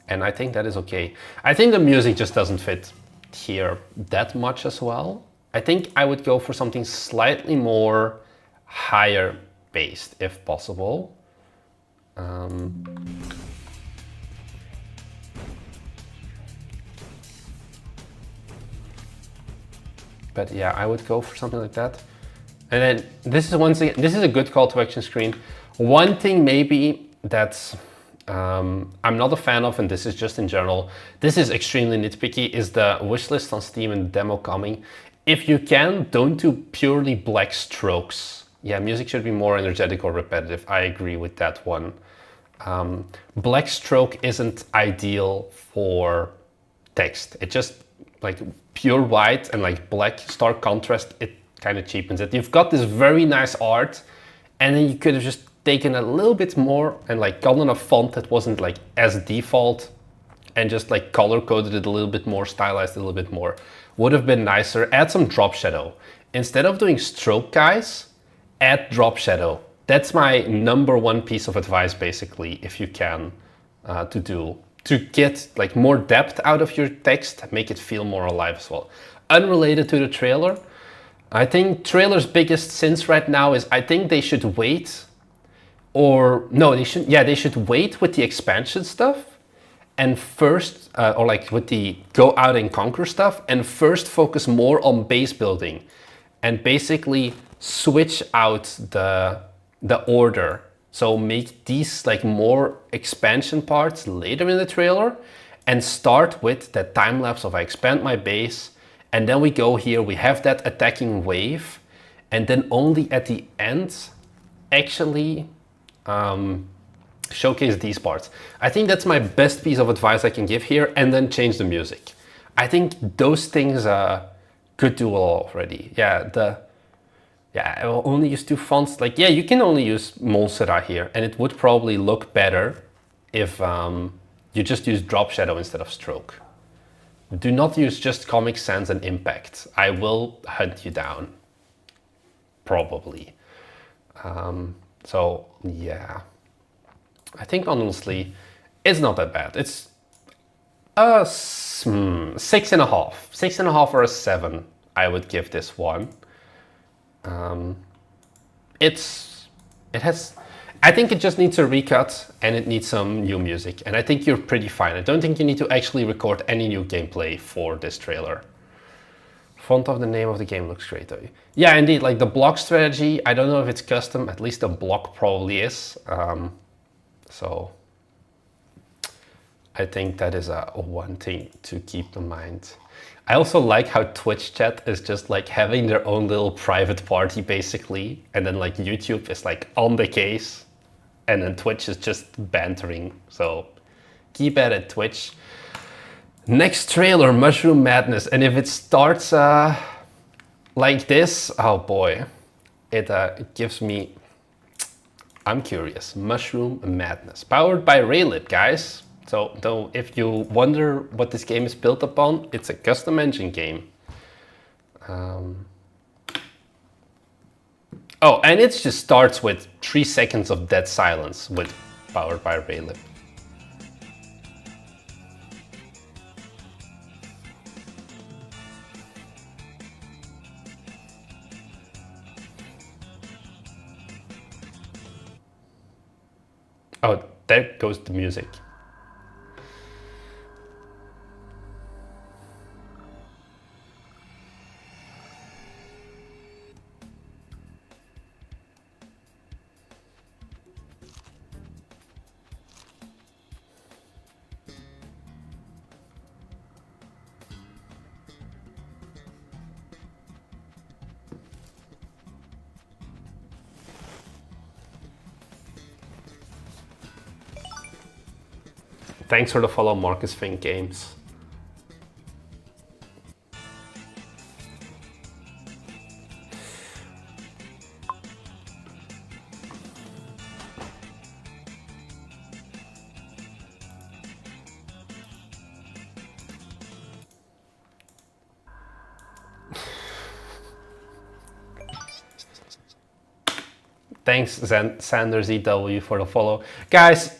And I think that is okay. I think the music just doesn't fit hear that much as well. I think I would go for something slightly more higher based if possible. But yeah, I would go for something like that. And then this is once again, this is a good call to action screen. One thing maybe that's I'm not a fan of, and this is just in general, this is extremely nitpicky, is the wishlist on Steam and the demo coming. If you can, don't do purely black strokes. Yeah, music should be more energetic or repetitive. I agree with that one. Black stroke isn't ideal for text. It just like pure white and like black stark contrast, it kind of cheapens it. You've got this very nice art, and then you could have just taken a little bit more and like gotten a font that wasn't like as default and just like color coded it a little bit more, stylized it a little bit more. Would have been nicer. Add some drop shadow. Instead of doing stroke, guys, add drop shadow. That's my number one piece of advice, basically, if you can, to do. To get like more depth out of your text, make it feel more alive as well. Unrelated to the trailer, I think trailer's biggest sins right now is I think they should wait, or no, they should, yeah, they should wait with the expansion stuff and first, or like with the go out and conquer stuff, and first focus more on base building and basically switch out the order. So make these like more expansion parts later in the trailer and start with that time lapse of I expand my base, and then we go here, we have that attacking wave, and then only at the end actually showcase these parts. I think that's my best piece of advice I can give here, and then change the music. I think those things could do already. Yeah, I will only use 2 fonts. Like, yeah, you can only use Montserrat here, and it would probably look better if you just use drop shadow instead of stroke. Do not use just Comic Sans and Impact. I will hunt you down, probably. So yeah, I think honestly, it's not that bad. It's a 6.5, 6.5 or a 7. I would give this one. I think it just needs a recut and it needs some new music, and I think you're pretty fine. I don't think you need to actually record any new gameplay for this trailer. Font of the name of the game looks great though. Yeah, indeed, like the block strategy, I don't know if it's custom, at least the block probably is. So I think that is one thing to keep in mind. I also like how Twitch chat is just like having their own little private party basically, and then like YouTube is like on the case, and then Twitch is just bantering. So keep at it, Twitch. Next trailer, Mushroom Madness, and if it starts like this, oh boy, it gives me, I'm curious. Mushroom Madness, powered by Raylib, guys. So though, if you wonder what this game is built upon, it's a custom engine game. Oh, and it just starts with 3 seconds of dead silence with powered by Raylib. Oh, there goes the music. Thanks for the follow, Marcus Fink Games. Thanks, Sanders EW, for the follow. Guys,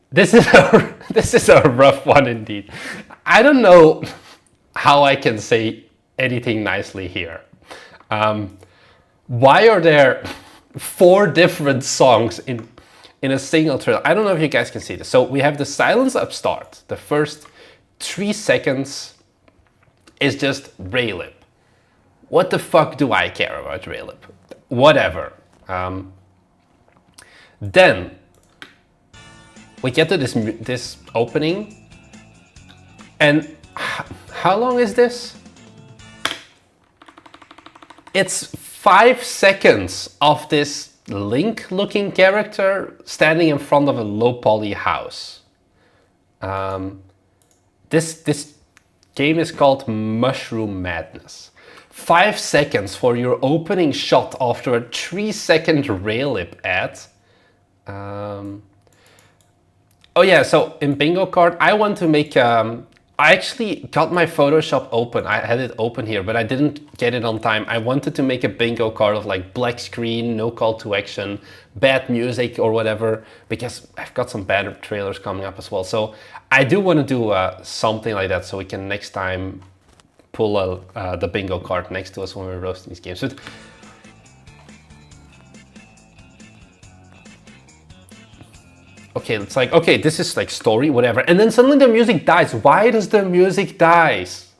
this is a rough one indeed. I don't know how I can say anything nicely here. Why are there 4 different songs in a single trailer? I don't know if you guys can see this. So we have the silence upstart. The first 3 seconds is just Raylip. What the fuck do I care about Raylip? Whatever. Then we get to this opening, and how long is this? It's 5 seconds of this Link-looking character standing in front of a low-poly house. This game is called Mushroom Madness. 5 seconds for your opening shot after a 3-second Raylip ad. Oh yeah, so in bingo card, I want to make I actually got my Photoshop open. I had it open here, but I didn't get it on time. I wanted to make a bingo card of like black screen, no call to action, bad music or whatever, because I've got some bad trailers coming up as well. So I do want to do something like that so we can next time pull the bingo card next to us when we're roasting these games. So okay, it's like, okay, this is like story, whatever. And then suddenly the music dies. Why does the music dies?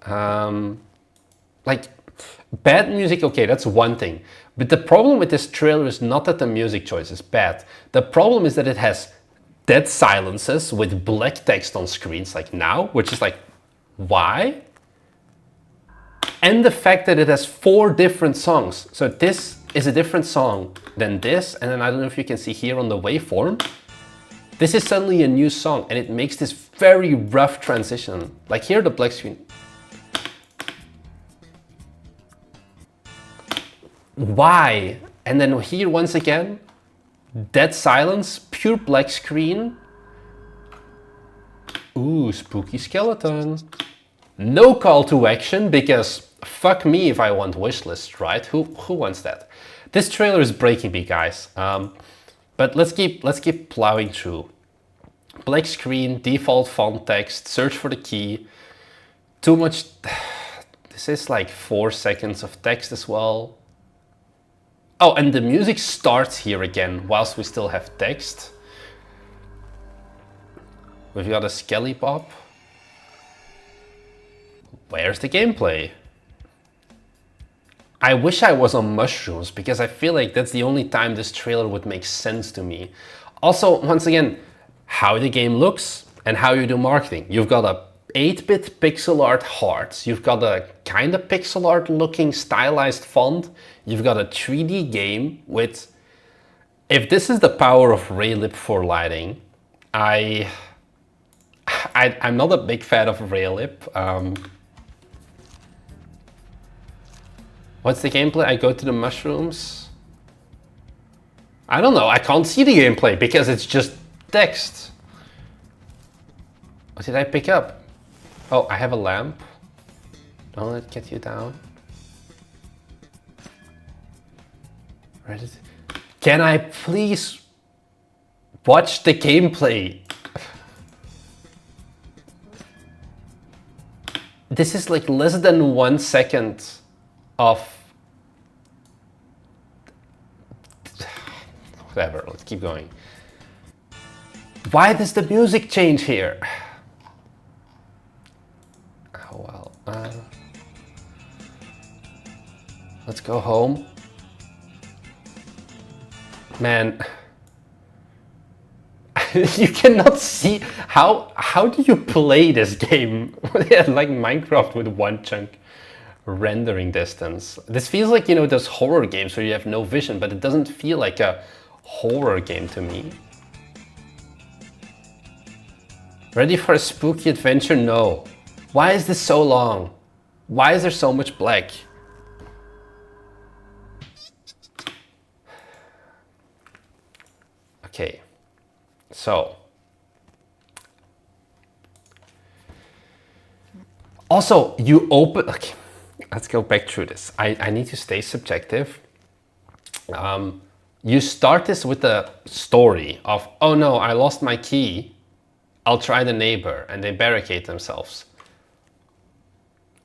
Like, bad music, okay, that's one thing. But the problem with this trailer is not that the music choice is bad. The problem is that it has dead silences with black text on screens like now, which is like, why? And the fact that it has 4 different songs. So this is a different song than this. And then I don't know if you can see here on the waveform. This is suddenly a new song, and it makes this very rough transition. Like here, the black screen. Why? And then here, once again, dead silence, pure black screen. Ooh, spooky skeleton. No call to action, because fuck me if I want wishlist, right? Who wants that? This trailer is breaking me, guys. But let's keep plowing through. Black screen, default font text, search for the key. Too much. This is like 4 seconds of text as well. Oh, and the music starts here again whilst we still have text. We've got a Skelly Pop. Where's the gameplay? I wish I was on mushrooms, because I feel like that's the only time this trailer would make sense to me. Also, once again, how the game looks and how you do marketing. You've got a 8-bit pixel art hearts. You've got a kind of pixel art looking stylized font. You've got a 3D game with... If this is the power of Raylip for lighting, I'm not a big fan of Raylip. What's the gameplay? I go to the mushrooms. I don't know. I can't see the gameplay because it's just text. What did I pick up? Oh, I have a lamp. Don't let it get you down. Ready? Can I please watch the gameplay? This is like less than 1 second of whatever. Let's keep going. Why does the music change here? Oh well. Let's go home. Man, you cannot see how do you play this game? Like Minecraft with 1 chunk rendering distance. This feels like, you know, those horror games where you have no vision, but it doesn't feel like a horror game to me. Ready for a spooky adventure? No. Why is this so long? Why is there so much black? Okay, so. Also, you open, okay, let's go back through this. I need to stay subjective. You start this with the story of, oh no, I lost my key. I'll try the neighbor, and they barricade themselves.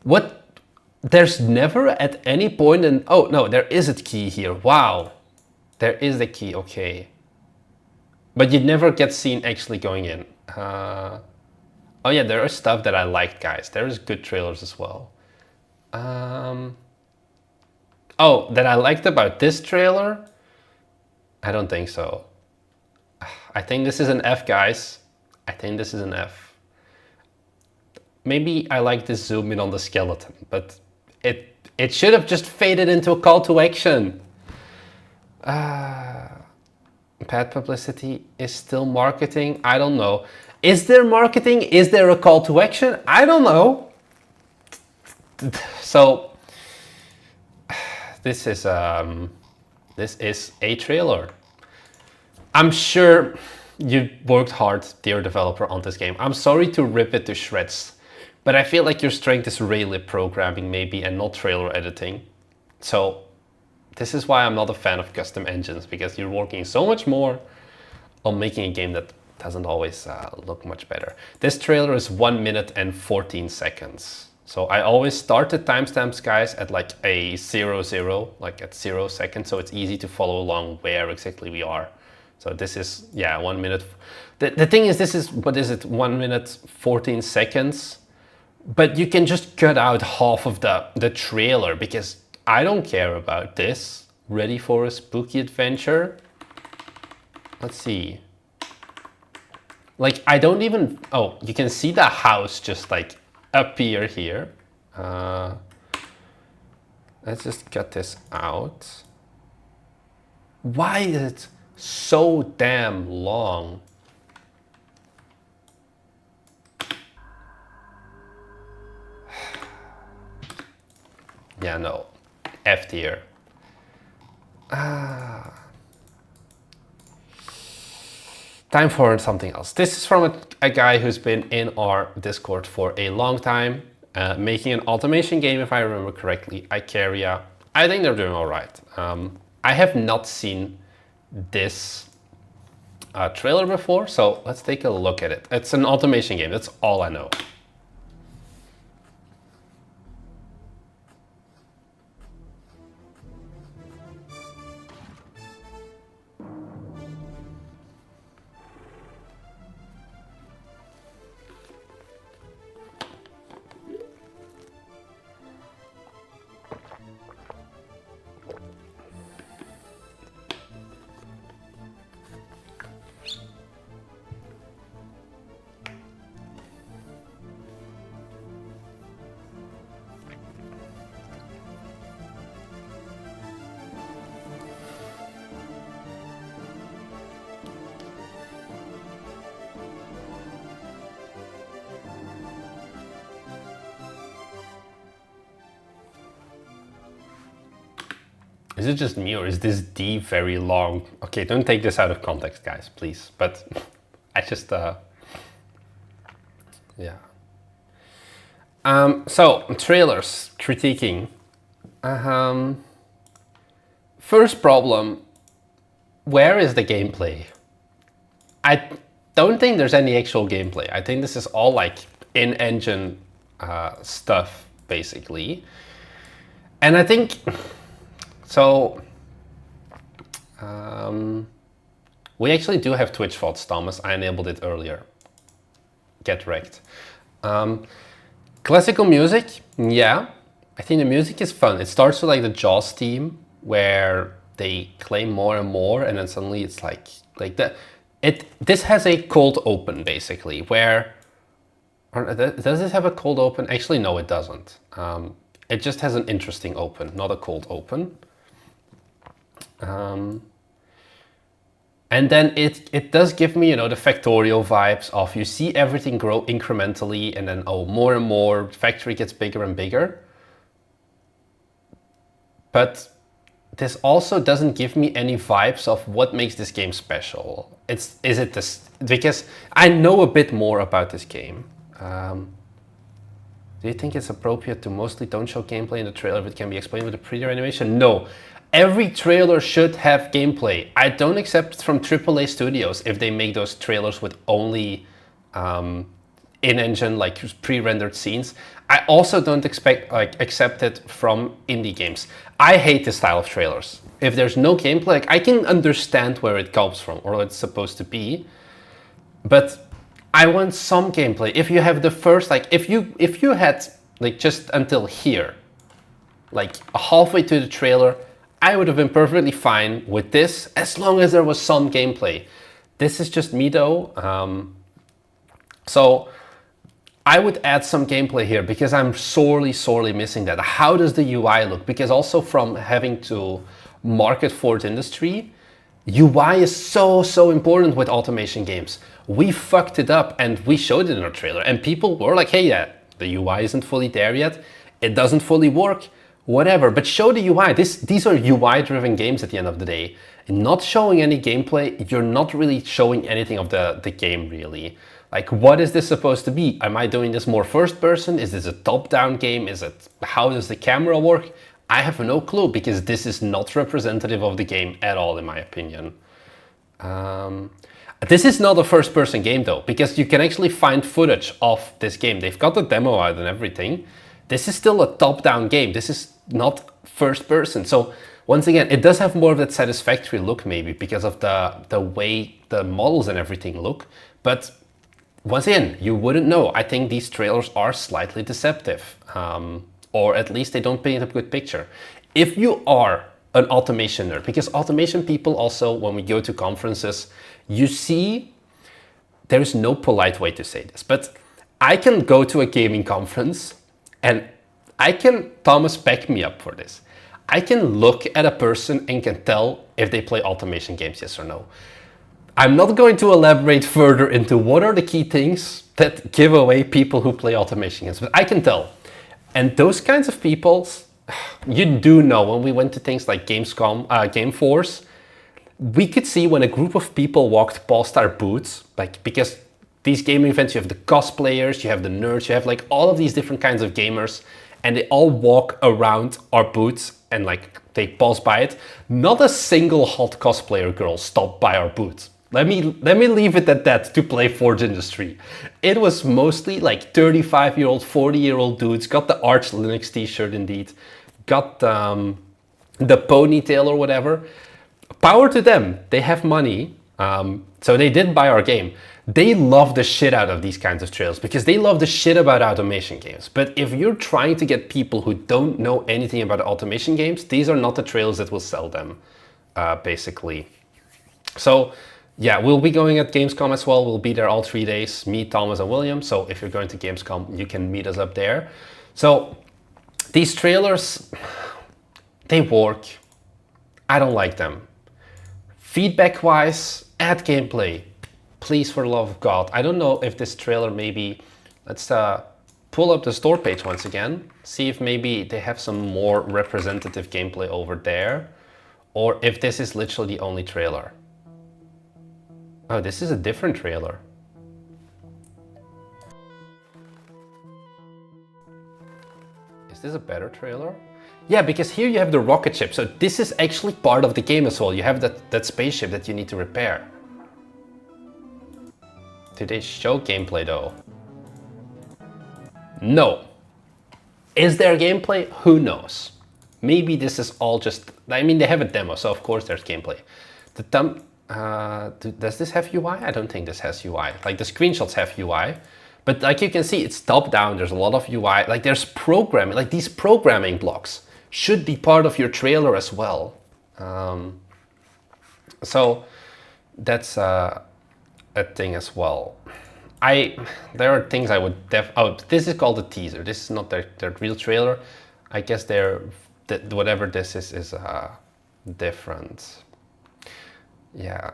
What? There's never at any point in... Oh, no, there is a key here. Wow. There is the key, okay. But you never get seen actually going in. Oh yeah, there is stuff that I liked, guys. There is good trailers as well. Oh, that I liked about this trailer? I don't think so. I think this is an F, guys. I think this is an F. Maybe I like this zoom in on the skeleton, but it should have just faded into a call to action. Bad publicity is still marketing. I don't know. Is there marketing? Is there a call to action? I don't know. So this is a trailer. I'm sure you worked hard, dear developer, on this game. I'm sorry to rip it to shreds, but I feel like your strength is Raylib programming maybe and not trailer editing. So this is why I'm not a fan of custom engines, because you're working so much more on making a game that doesn't always look much better. This trailer is 1 minute and 14 seconds. So I always start the timestamps, guys, at like a 00, like at 0 seconds, so it's easy to follow along where exactly we are. So this is, yeah, 1 minute. The thing is, this is, what is it, 1 minute 14 seconds? But you can just cut out half of the trailer, because I don't care about this. Ready for a spooky adventure? Let's see. Like, I don't even, oh, you can see the house just like appear here. Let's just cut this out. Why is it so damn long? Yeah, no, F tier. Time for something else. This is from a guy who's been in our Discord for a long time, making an automation game, if I remember correctly, Icaria. I think they're doing all right. I have not seen this trailer before, so let's take a look at it. It's an automation game, that's all I know. Is it just me, or is this D very long? Okay, don't take this out of context, guys, please. But I just, yeah. So, trailers, critiquing. First problem, where is the gameplay? I don't think there's any actual gameplay. I think this is all like in-engine stuff, basically. And I think... So, we actually do have Twitch VODs, Thomas. I enabled it earlier. Get wrecked. Classical music, yeah. I think the music is fun. It starts with like the Jaws theme, where they claim more and more, and then suddenly it's like that. This has a cold open, basically, where... Or does this have a cold open? Actually, no, it doesn't. It just has an interesting open, not a cold open. And then it does give me, you know, the Factorio vibes of you see everything grow incrementally, and then, oh, more and more, factory gets bigger and bigger. But this also doesn't give me any vibes of what makes this game special. Is it this? Because I know a bit more about this game. Do you think it's appropriate to mostly don't show gameplay in the trailer if it can be explained with a prettier animation? No. Every trailer should have gameplay. I don't accept from AAA studios if they make those trailers with only in-engine, like pre-rendered scenes. I also don't accept it from indie games. I hate this style of trailers. If there's no gameplay, like, I can understand where it comes from or what it's supposed to be, but I want some gameplay. If you have the first, like, if you had like just until here, like halfway to the trailer, I would have been perfectly fine with this as long as there was some gameplay. This is just me though. So I would add some gameplay here because I'm sorely missing that. How does the UI look? Because also from having to market Forge Industry, UI is so important with automation games. We fucked it up and we showed it in our trailer and people were like, hey, yeah, the UI isn't fully there yet. It doesn't fully work, whatever, but show the UI. These are UI driven games at the end of the day. Not showing any gameplay, you're not really showing anything of the game really. Like, what is this supposed to be? Am I doing this more first person? Is this a top-down game? How does the camera work? I have no clue because this is not representative of the game at all, in my opinion. This is not a first-person game though, because you can actually find footage of this game. They've got the demo out and everything. This is still a top-down game. This is not first-person. So once again, it does have more of that satisfactory look maybe because of the way the models and everything look. But once again, you wouldn't know. I think these trailers are slightly deceptive, or at least they don't paint a good picture. If you are an automation nerd, because automation people also, when we go to conferences, you see, there's no polite way to say this, but I can go to a gaming conference and Thomas back me up for this. I can look at a person and can tell if they play automation games, yes or no. I'm not going to elaborate further into what are the key things that give away people who play automation games, but I can tell. And those kinds of people, you do know when we went to things like Gamescom, Game Force, we could see when a group of people walked past our booths, like, because these gaming events, you have the cosplayers, you have the nerds, you have like all of these different kinds of gamers, and they all walk around our booths and like they pass by it. Not a single hot cosplayer girl stopped by our booth. Let me leave it at that to play Forge Industry. It was mostly like 35-year-old, 40-year-old dudes, got the Arch Linux t-shirt indeed, got the ponytail or whatever. Power to them, they have money, so they did buy our game. They love the shit out of these kinds of trailers because they love the shit about automation games. But if you're trying to get people who don't know anything about automation games, these are not the trailers that will sell them, basically. So yeah, we'll be going at Gamescom as well. We'll be there all 3 days, me, Thomas, and William. So if you're going to Gamescom, you can meet us up there. So these trailers, they work. I don't like them. Feedback-wise, add gameplay. Please, for the love of God. I don't know if this trailer maybe... Let's pull up the store page once again. See if maybe they have some more representative gameplay over there. Or if this is literally the only trailer. Oh, this is a different trailer. Is this a better trailer? Yeah, because here you have the rocket ship. So this is actually part of the game as well. You have that spaceship that you need to repair. Did they show gameplay though? No. Is there gameplay? Who knows? Maybe this is all just... I mean, they have a demo, so of course there's gameplay. Does this have UI? I don't think this has UI. Like the screenshots have UI, but like you can see, it's top down. There's a lot of UI. Like there's programming. Like these programming blocks should be part of your trailer as well. So that's a thing as well. There are things I would this is called a teaser. This is not their real trailer. I guess whatever this is different. Yeah,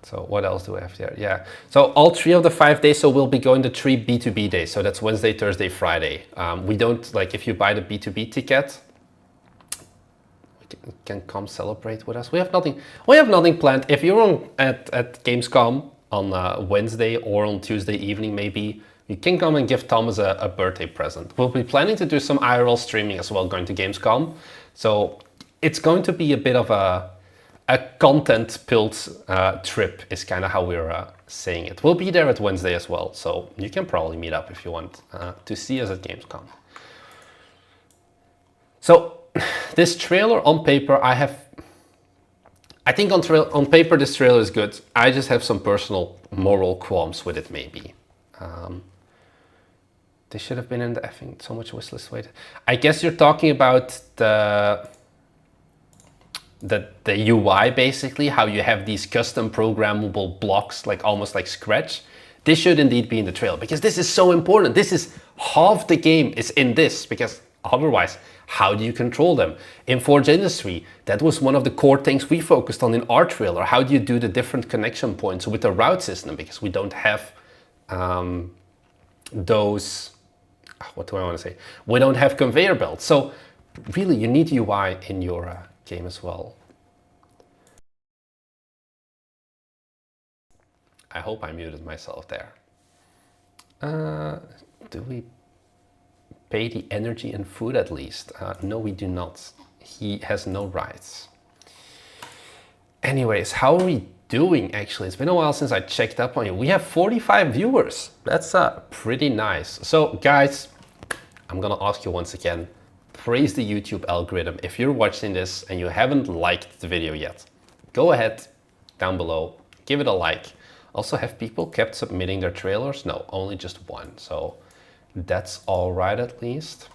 so what else do we have there? Yeah, so all 3 of the 5 days, so we'll be going to 3 B2B days. So that's Wednesday, Thursday, Friday. We don't, like, if you buy the B2B ticket, you can come celebrate with us. We have nothing planned. If you're at Gamescom on Wednesday or on Tuesday evening, maybe, you can come and give Thomas a birthday present. We'll be planning to do some IRL streaming as well, going to Gamescom. So it's going to be a bit of a a content-filled trip is kind of how we're saying it. We'll be there at Wednesday as well, so you can probably meet up if you want to see us at Gamescom. So this trailer on paper, I think on paper this trailer is good. I just have some personal moral qualms with it maybe. This should have been in the effing so much wishlist. Wait, I guess you're talking about the UI basically, how you have these custom programmable blocks, like almost like Scratch. This should indeed be in the trailer because this is so important. This is half the game is in this, because otherwise, how do you control them? In Forge Industry, that was one of the core things we focused on in our trailer. How do you do the different connection points with the route system? Because we don't have those, what do I want to say? We don't have conveyor belts. So really, you need UI in your game as well. I hope I muted myself there. Do we pay the energy and food at least? No, we do not. He has no rights. Anyways, how are we doing actually? It's been a while since I checked up on you. We have 45 viewers. That's pretty nice. So guys, I'm gonna ask you once again, praise the YouTube algorithm. If you're watching this and you haven't liked the video yet, go ahead down below, give it a like. Also, have people kept submitting their trailers? No, only just one. So that's all right at least.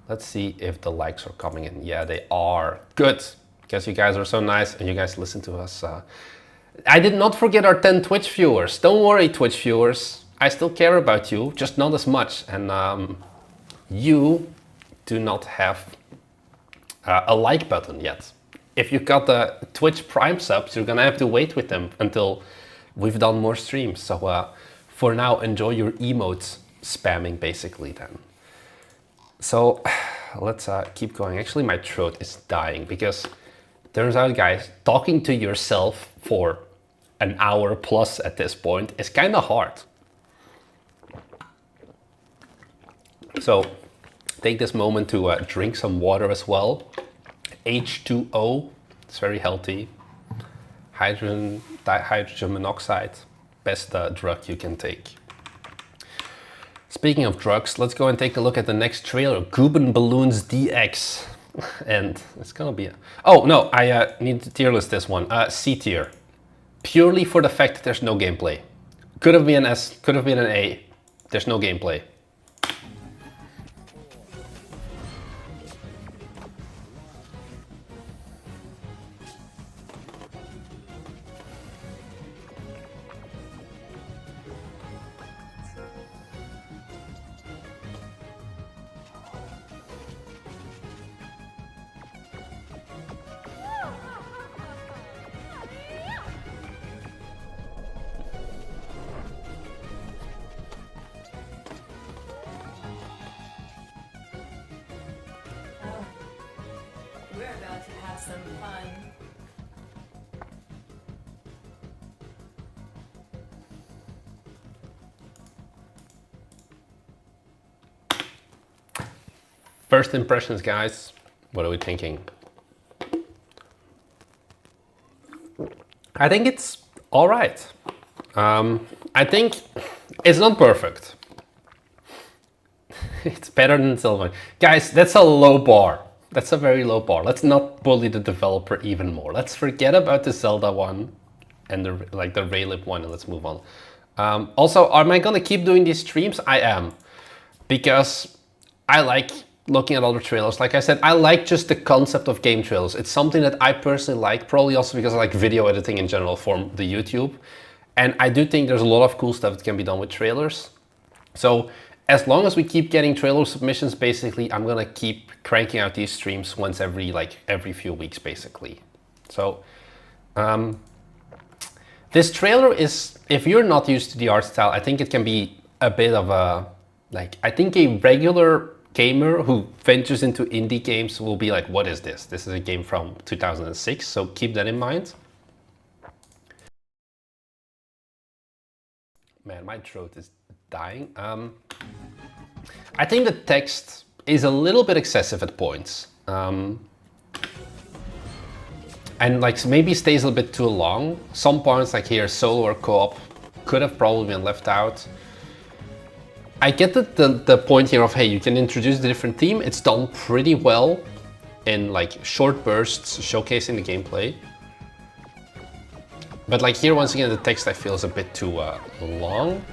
Let's see if the likes are coming in. Yeah, they are. Good, because you guys are so nice and you guys listen to us. I did not forget our 10 Twitch viewers. Don't worry, Twitch viewers. I still care about you, just not as much. And you do not have a like button yet. If you got the Twitch Prime subs, you're gonna have to wait with them until we've done more streams. So for now, enjoy your emotes spamming basically then. So let's keep going. Actually, my throat is dying because turns out, guys, talking to yourself for an hour plus at this point is kind of hard. So take this moment to drink some water as well. H2O, it's very healthy. Dihydrogen monoxide, best drug you can take. Speaking of drugs, let's go and take a look at the next trailer, Goop and Balloons DX. And it's gonna be, oh no, I need to tier list this one, C tier. Purely for the fact that there's no gameplay. Could have been an S, could have been an A. There's no gameplay. We're about to have some fun. First impressions, guys. What are we thinking? I think it's all right. I think it's not perfect. It's better than Silver. Guys, that's a low bar. That's a very low bar. Let's not bully the developer even more. Let's forget about the Zelda one and the Raylib one, and let's move on. Also, am I gonna keep doing these streams? I am, because I like looking at other trailers. Like I said, I like just the concept of game trailers. It's something that I personally like, probably also because I like video editing in general for the YouTube. And I do think there's a lot of cool stuff that can be done with trailers. So as long as we keep getting trailer submissions, basically, I'm gonna keep cranking out these streams once every few weeks, basically. So this trailer is, if you're not used to the art style, I think it can be a bit of a, I think a regular gamer who ventures into indie games will be like, what is this? This is a game from 2006, so keep that in mind. Man, my throat is dying. I think the text is a little bit excessive at points. And like maybe stays a bit too long. Some points like here, solo or co-op, could have probably been left out. I get the point here of, hey, you can introduce the different theme. It's done pretty well in like short bursts, showcasing the gameplay. But like here, once again, the text I feel is a bit too long.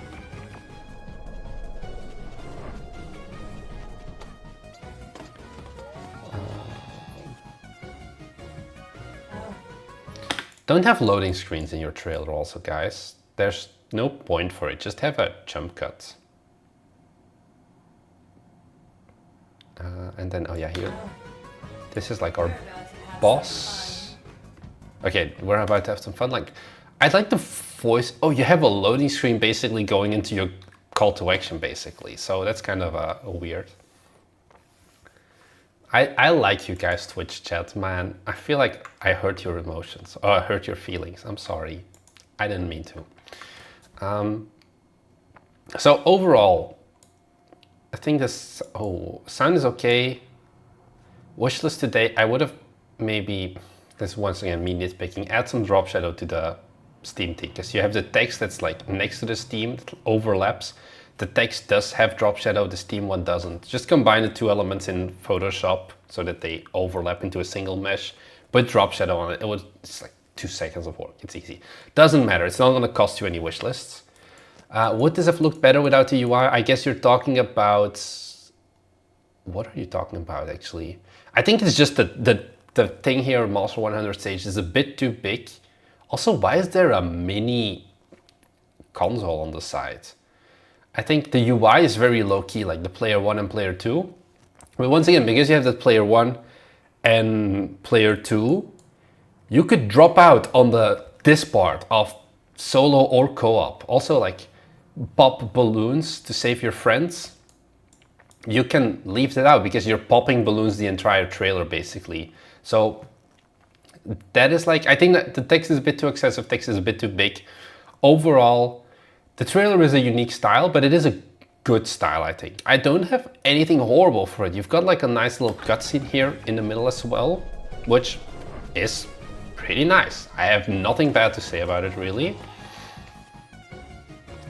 Don't have loading screens in your trailer also, guys. There's no point for it. Just have a jump cut. And then, oh yeah, here. This is like our boss. Okay, we're about to have some fun. Like, I'd like the voice. Oh, you have a loading screen basically going into your call to action, basically. So that's kind of weird. I like you guys, Twitch chat, man. I feel like I hurt your emotions, or I hurt your feelings. I'm sorry. I didn't mean to. So overall, I think this, sound is okay. Wishlist today, I would have maybe, this once again me nitpicking, add some drop shadow to the Steam thing, because you have the text that's like next to the Steam, that overlaps. The text does have drop shadow, the Steam one doesn't. Just combine the two elements in Photoshop so that they overlap into a single mesh. Put drop shadow on it. It's like 2 seconds of work. It's easy. Doesn't matter. It's not going to cost you any wish lists. Would this have looked better without the UI? I guess you're talking about... What are you talking about, actually? I think it's just the thing here, Master 100 stage, is a bit too big. Also, why is there a mini console on the side? I think the UI is very low-key, like the player 1 and player 2. But once again, because you have that player 1 and player 2, you could drop out on this part of solo or co-op. Also, like, pop balloons to save your friends. You can leave that out because you're popping balloons the entire trailer, basically. So that is like, I think that the text is a bit too excessive, text is a bit too big. Overall, the trailer is a unique style, but it is a good style, I think. I don't have anything horrible for it. You've got like a nice little cutscene here in the middle as well, which is pretty nice. I have nothing bad to say about it, really.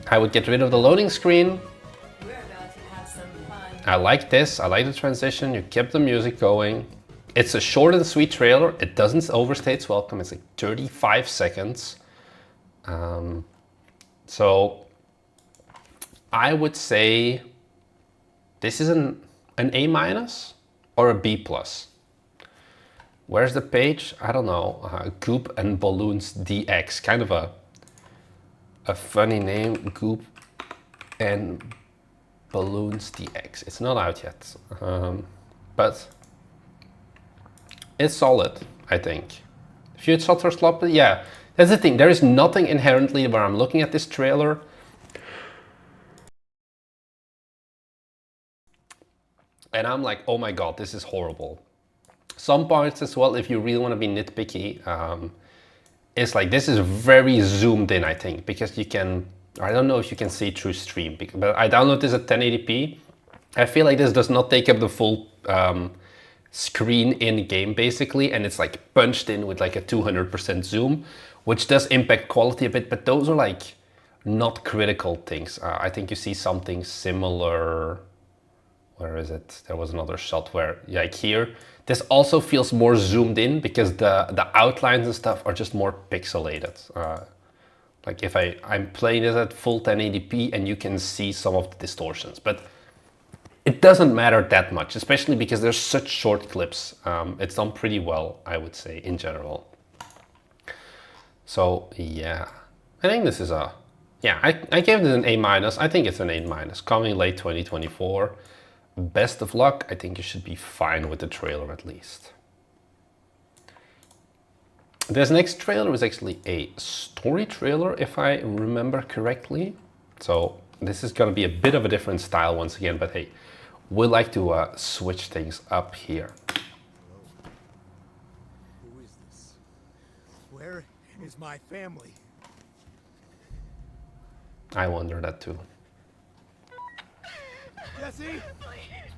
I would get rid of the loading screen. We're about to have some fun. I like this. I like the transition. You kept the music going. It's a short and sweet trailer. It doesn't overstay its welcome. It's like 35 seconds. So I would say this is an A- or a B+. Where's the page? I don't know. Goop and Balloons DX. Kind of a funny name. Goop and Balloons DX. It's not out yet. But it's solid, I think. Few shots are sloppy. Yeah, that's the thing. There is nothing inherently where I'm looking at this trailer and I'm like, oh my god, this is horrible. Some parts as well, if you really want to be nitpicky, it's like this is very zoomed in, I think, because you can, I don't know if you can see through stream, but I downloaded this at 1080p. I feel like this does not take up the full screen in game, basically, and it's like punched in with like a 200% zoom, which does impact quality a bit, but those are like not critical things. I think you see something similar. Where is it? There was another shot where, like here, this also feels more zoomed in because the outlines and stuff are just more pixelated. Like if I'm playing it at full 1080p and you can see some of the distortions, but it doesn't matter that much, especially because there's such short clips. It's done pretty well, I would say, in general. So yeah, I think this is a, yeah, I gave this an A-. I think it's an A-, coming late 2024. Best of luck. I think you should be fine with the trailer at least. This next trailer is actually a story trailer, if I remember correctly. So this is going to be a bit of a different style once again, but hey, we'd like to switch things up here. Who is this? Where is my family? I wonder that too. Jesse? Please,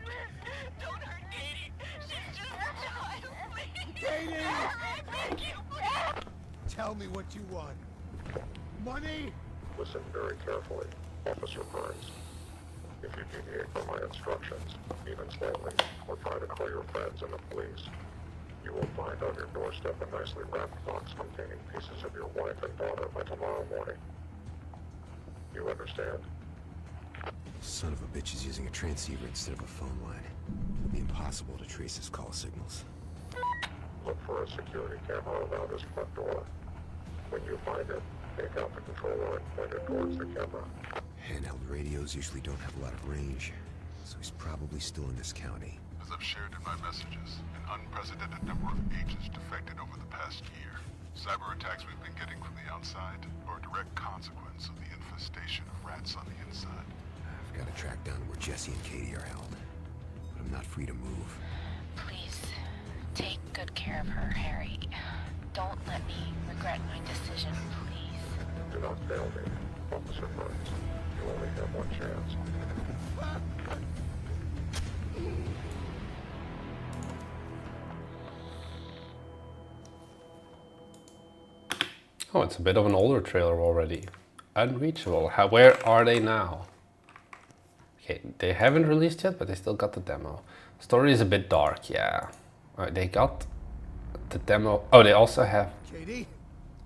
don't hurt Katie. She's just a child. Please. Katie! Thank you, Tell me what you want. Money? Listen very carefully, Officer Burns. If you deviate from my instructions, even slightly, or try to call your friends and the police, you will find on your doorstep a nicely wrapped box containing pieces of your wife and daughter by tomorrow morning. You understand? Son of a bitch is using a transceiver instead of a phone line. It'll be impossible to trace his call signals. Look for a security camera around his front door. When you find it, take out the controller and point it towards the camera. Handheld radios usually don't have a lot of range, so he's probably still in this county. As I've shared in my messages, an unprecedented number of agents defected over the past year. Cyber attacks we've been getting from the outside are a direct consequence of the infestation of rats on the inside. I've got to track down where Jesse and Katie are held, but I'm not free to move. Please, take good care of her, Harry. Don't let me regret my decision, please. Do not fail me, Officer Burns. You only have one chance. Oh, it's a bit of an older trailer already. Unreachable. Where are they now? Okay, they haven't released yet, but they still got the demo. Story is a bit dark, yeah. Alright, they got the demo. Oh, they also have... Katie?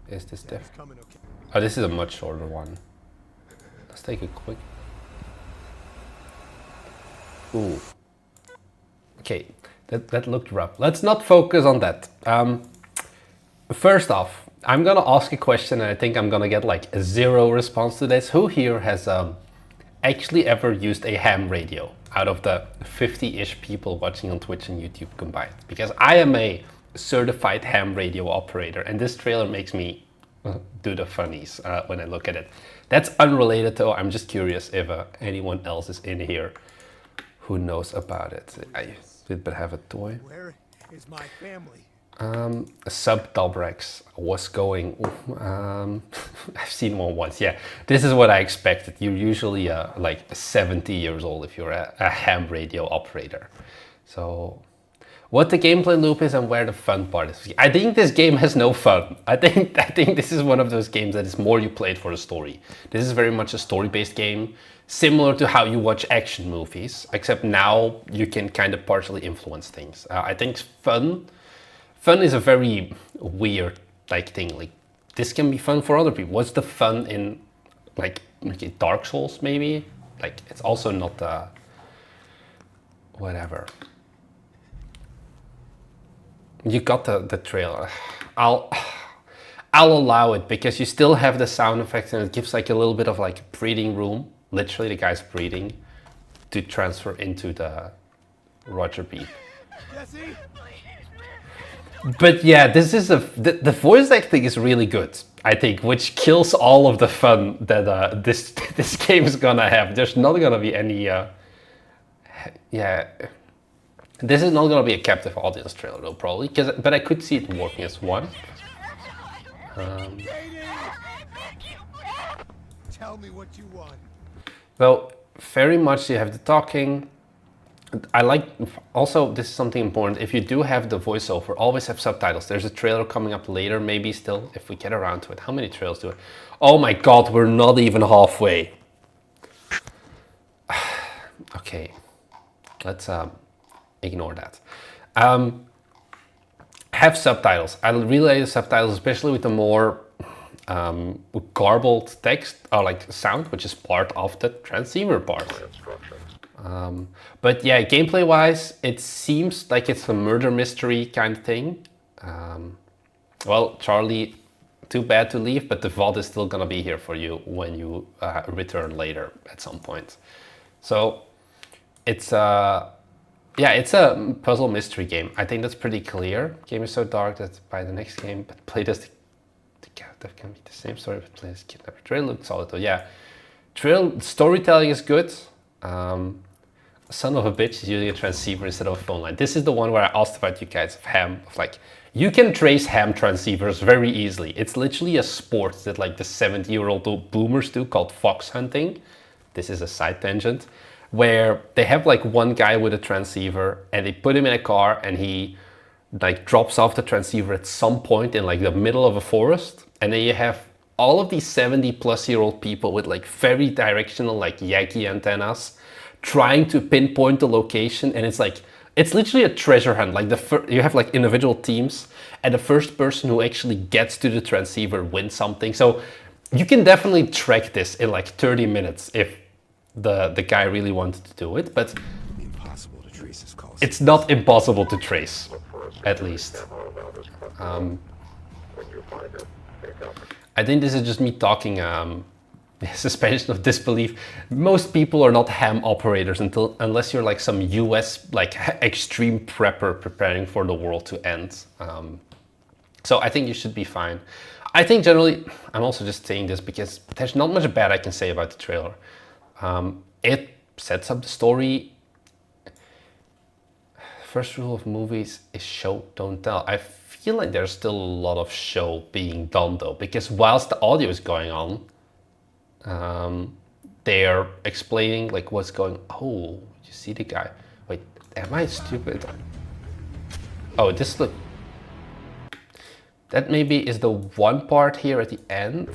Is this Daddy's different? coming, okay? Oh, this is a much shorter one. Let's take a quick... Ooh. Okay, that looked rough. Let's not focus on that. First off, I'm gonna ask a question and I think I'm gonna get like a 0 response to this. Who here has actually ever used a ham radio out of the 50-ish people watching on Twitch and YouTube combined? Because I am a certified ham radio operator and this trailer makes me do the funnies when I look at it. That's unrelated though. I'm just curious if anyone else is in here who knows about it. I did but have a toy. Where is my family? Sub Dobrex was going, I've seen one once, yeah. This is what I expected. You're usually like 70 years old if you're a ham radio operator. So, what the gameplay loop is and where the fun part is. I think this game has no fun. I think this is one of those games that is more you play it for the story. This is very much a story-based game, similar to how you watch action movies, except now you can kind of partially influence things. I think fun is a very weird thing. Like this can be fun for other people. What's the fun in like Dark Souls maybe? Like it's also not whatever. You got the trailer. I'll allow it because you still have the sound effects and it gives like a little bit of like breathing room. Literally the guy's breathing to transfer into the Roger beat. Jesse? But yeah, this is the voice acting is really good, I think, which kills all of the fun that this game is gonna have. There's not gonna be any, this is not gonna be a captive audience trailer though, probably, but I could see it working as one. Katie! Tell me what you want. Well, very much you have the talking. I like, also this is something important, if you do have the voiceover, always have subtitles. There's a trailer coming up later, maybe still, if we get around to it. How many trailers do it? Oh my god, we're not even halfway. Okay, let's ignore that. Have subtitles. I really like the subtitles, especially with the more garbled text or like sound, which is part of the transceiver part. But yeah, gameplay wise, it seems like it's a murder mystery kind of thing. Well, Charlie, too bad to leave, but the VOD is still gonna be here for you when you return later at some point. So it's it's a puzzle mystery game. I think that's pretty clear. Game is so dark that by the next game, but play this that can be the same story, but play this kidnapper. Trail looks solid though, yeah. Trail storytelling is good. Son of a bitch is using a transceiver instead of a phone line. This is the one where I asked about you guys of ham. Of like, you can trace ham transceivers very easily. It's literally a sport that like the 70-year-old boomers do called fox hunting. This is a side tangent where they have like one guy with a transceiver and they put him in a car and he like drops off the transceiver at some point in like the middle of a forest, and then you have all of these 70-plus-year-old people with like very directional like Yagi antennas trying to pinpoint the location, and it's literally a treasure hunt. Like you have like individual teams, and the first person who actually gets to the transceiver wins something. So you can definitely track this in like 30 minutes if the guy really wanted to do it, but Impossible to trace his calls. it's not impossible to trace, at least. When you find it, pick up. I think this is just me talking suspension of disbelief. Most people are not ham operators unless you're like some US like extreme prepper preparing for the world to end. So I think you should be fine. I think generally, I'm also just saying this because there's not much bad I can say about the trailer. It sets up the story. First rule of movies is show, don't tell. I feel like there's still a lot of show being done though, because whilst the audio is going on, they're explaining like what's going. Oh, you see the guy? Wait, am I stupid? Oh, this look. That maybe is the one part here at the end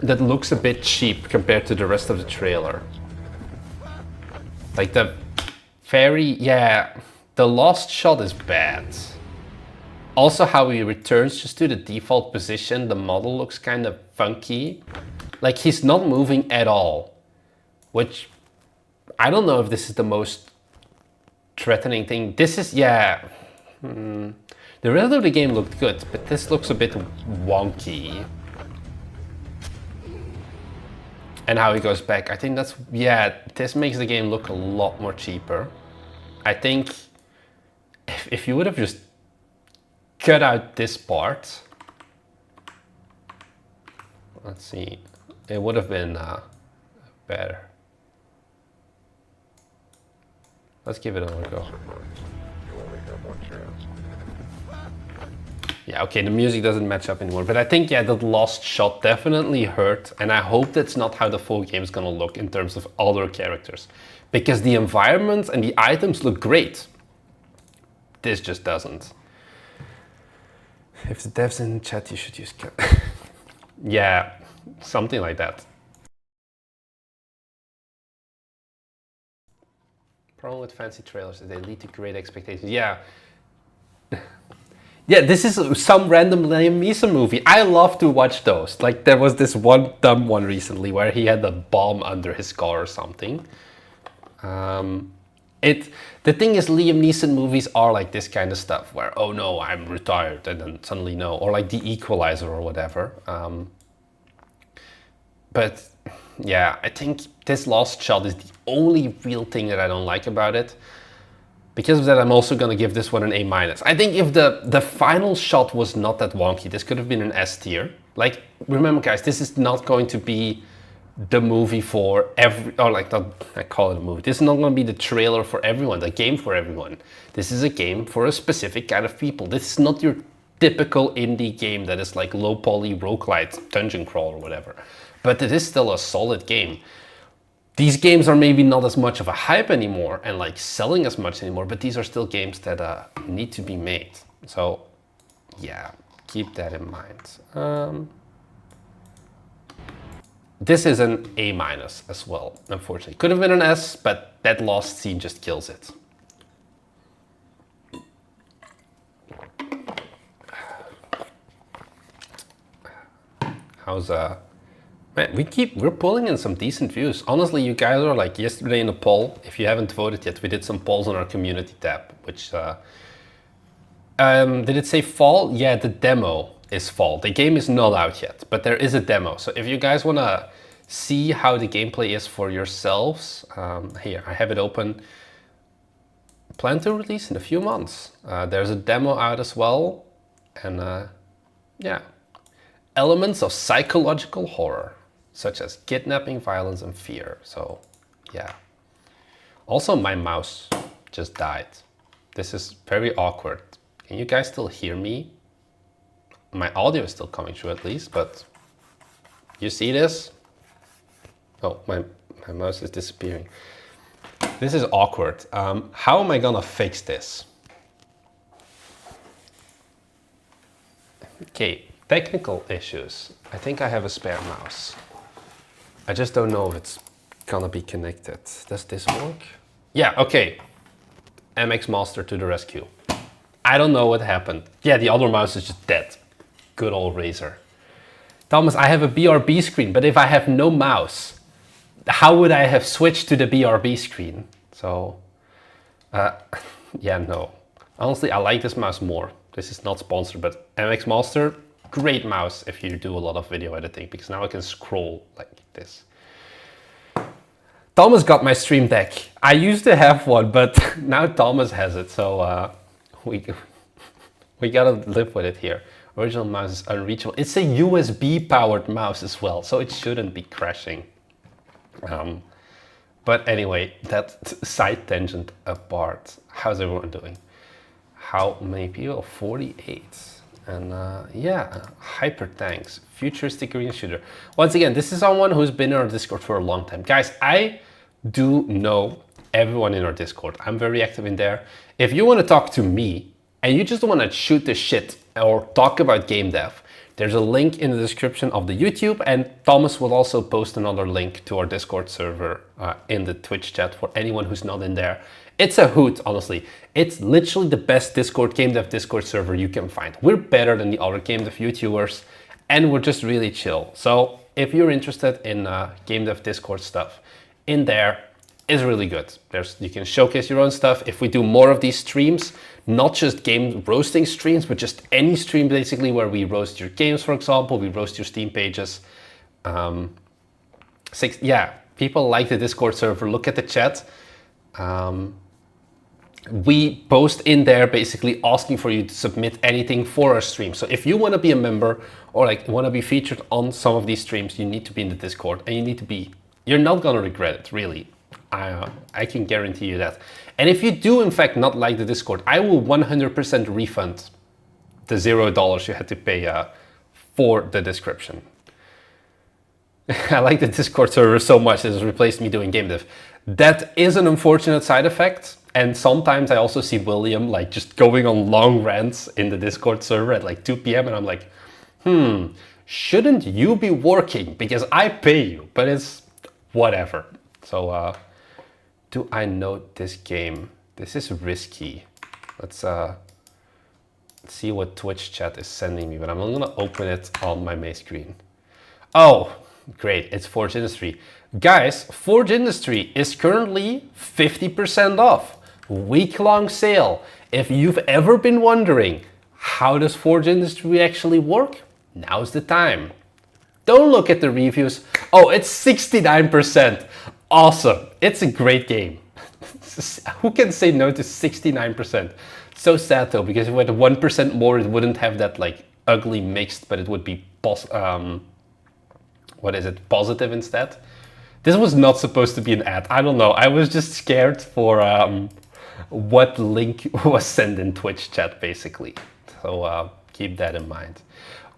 that looks a bit cheap compared to the rest of the trailer. Like the the last shot is bad. Also how he returns just to the default position, the model looks kind of funky. Like he's not moving at all, which I don't know if this is the most threatening thing. This is, the rest of the game looked good, but this looks a bit wonky. And how he goes back, I think that's, this makes the game look a lot more cheaper. I think if you would have just cut out this part, let's see, it would have been better. Let's give it another go. Yeah, okay, the music doesn't match up anymore, but I think, that last shot definitely hurt, and I hope that's not how the full game is gonna look in terms of other characters, because the environment and the items look great. This just doesn't. If the devs in chat, you should use yeah, something like that. Problem with fancy trailers is they lead to great expectations. Yeah. Yeah, this is some random Liam Neeson movie. I love to watch those. Like there was this one dumb one recently where he had a bomb under his car or something. The thing is, Liam Neeson movies are like this kind of stuff where, oh no, I'm retired, and then suddenly no, or like The Equalizer or whatever. But yeah, I think this last shot is the only real thing that I don't like about it. Because of that, I'm also gonna give this one an A-. I think if the final shot was not that wonky, this could have been an S tier. Like, remember guys, this is not going to be the movie for I call it a movie. This is not gonna be the trailer for everyone, the game for everyone. This is a game for a specific kind of people. This is not your typical indie game that is like low poly roguelite dungeon crawl or whatever. But it is still a solid game. These games are maybe not as much of a hype anymore and like selling as much anymore, but these are still games that need to be made. So yeah, keep that in mind. This is an A- as well, unfortunately. Could have been an S, but that last scene just kills it. How's man, we're pulling in some decent views. Honestly, you guys are like yesterday in the poll. If you haven't voted yet, we did some polls on our community tab, which did it say fall? Yeah, the demo is fall. The game is not out yet, but there is a demo. So if you guys wanna see how the gameplay is for yourselves, here, I have it open. Plan to release in a few months. There's a demo out as well. And yeah. Elements of psychological horror, such as kidnapping, violence, and fear. So, yeah. Also, my mouse just died. This is very awkward. Can you guys still hear me? My audio is still coming through at least, but you see this? Oh, my mouse is disappearing. This is awkward. How am I gonna fix this? Okay, technical issues. I think I have a spare mouse. I just don't know if it's gonna be connected. Does this work? Yeah, okay. MX Master to the rescue. I don't know what happened. Yeah, the other mouse is just dead. Good old Razer. Thomas, I have a BRB screen, but if I have no mouse, how would I have switched to the BRB screen? So, yeah, no. Honestly, I like this mouse more. This is not sponsored, but MX Master, great mouse if you do a lot of video editing, because now I can scroll like this. Thomas got my Stream Deck. I used to have one, but now Thomas has it, so we gotta live with it here. Original mouse is unreachable. It's a USB powered mouse as well, so it shouldn't be crashing. But anyway, that side tangent apart. How's everyone doing? How many people? 48. And yeah, hyper thanks. Futuristic green shooter. Once again, this is someone who's been in our Discord for a long time. Guys, I do know everyone in our Discord. I'm very active in there. If you want to talk to me and you just want to shoot the shit or talk about game dev, there's a link in the description of the YouTube, and Thomas will also post another link to our Discord server in the Twitch chat for anyone who's not in there. It's a hoot, honestly. It's literally the best game dev Discord server you can find. We're better than the other game dev YouTubers, and we're just really chill. So if you're interested in game dev Discord stuff, in there is really good. You can showcase your own stuff. If we do more of these streams, not just game roasting streams, but just any stream basically where we roast your games, for example, we roast your Steam pages. Yeah, people like the Discord server. Look at the chat. We post in there basically asking for you to submit anything for our stream. So if you want to be a member or like want to be featured on some of these streams, you need to be in the Discord, and you need to be, you're not going to regret it, really. I can guarantee you that. And if you do in fact not like the Discord, I will 100% refund the $0 you had to pay for the description. I like the Discord server so much, it has replaced me doing game dev. That is an unfortunate side effect. And sometimes I also see William like just going on long rants in the Discord server at like 2 p.m. and I'm like, shouldn't you be working? Because I pay you, but it's whatever. So do I know this game? This is risky. Let's see what Twitch chat is sending me, but I'm not gonna open it on my main screen. Oh, great, it's Forge Industry. Guys, Forge Industry is currently 50% off. Week-long sale. If you've ever been wondering, how does Forge Industry actually work? Now's the time. Don't look at the reviews. Oh, it's 69%. Awesome. It's a great game. Who can say no to 69%? So sad though, because if we had 1% more, it wouldn't have that like ugly mixed, but it would be positive instead. This was not supposed to be an ad. I don't know. I was just scared for what link was sent in Twitch chat, basically. So keep that in mind.